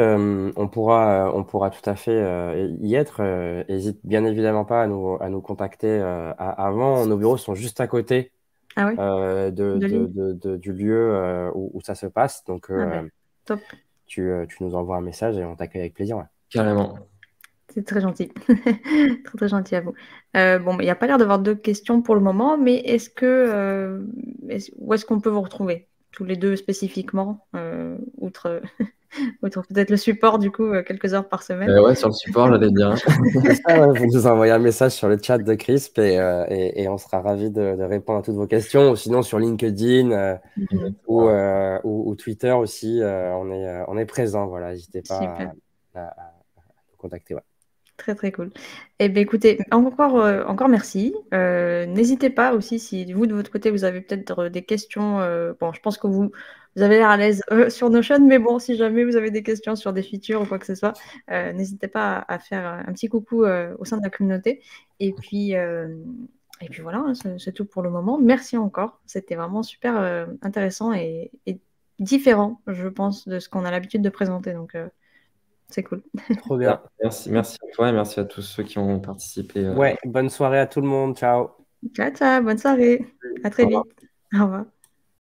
On pourra tout à fait y être. Hésite bien évidemment pas à nous contacter avant. Nos bureaux sont juste à côté Ah ouais, de Lille. du lieu où ça se passe. Donc, Ah ben, top. tu nous envoies un message et on t'accueille avec plaisir. Ouais. Carrément. C'est très gentil. Très, très gentil à vous. Bon, il n'y a pas l'air d'avoir de questions pour le moment, mais où est-ce qu'on peut vous retrouver? Tous les deux spécifiquement, outre peut-être le support, du coup, quelques heures par semaine. Ouais, sur le support, j'allais dire. C'est ça, ouais, vous nous envoyez un message sur le chat de Crisp et on sera ravis de répondre à toutes vos questions. Ou sinon sur LinkedIn Mhm. ou Twitter aussi, on est présent. Voilà, n'hésitez pas Super. à nous contacter. Ouais. Très très cool. Eh bien écoutez, encore merci. N'hésitez pas aussi si vous de votre côté vous avez peut-être des questions. Bon, je pense que vous avez l'air à l'aise sur Notion, mais bon, si jamais vous avez des questions sur des features ou quoi que ce soit, n'hésitez pas à faire un petit coucou au sein de la communauté. Et puis, euh, et puis voilà, hein, c'est tout pour le moment. Merci encore. C'était vraiment super intéressant et différent, je pense, de ce qu'on a l'habitude de présenter. Donc, c'est cool. Trop Bien. bien. Merci à toi et merci à tous ceux qui ont participé. Ouais, bonne soirée à tout le monde. Ciao. Ciao, ciao, bonne soirée. À Au très revoir. vite. Au revoir.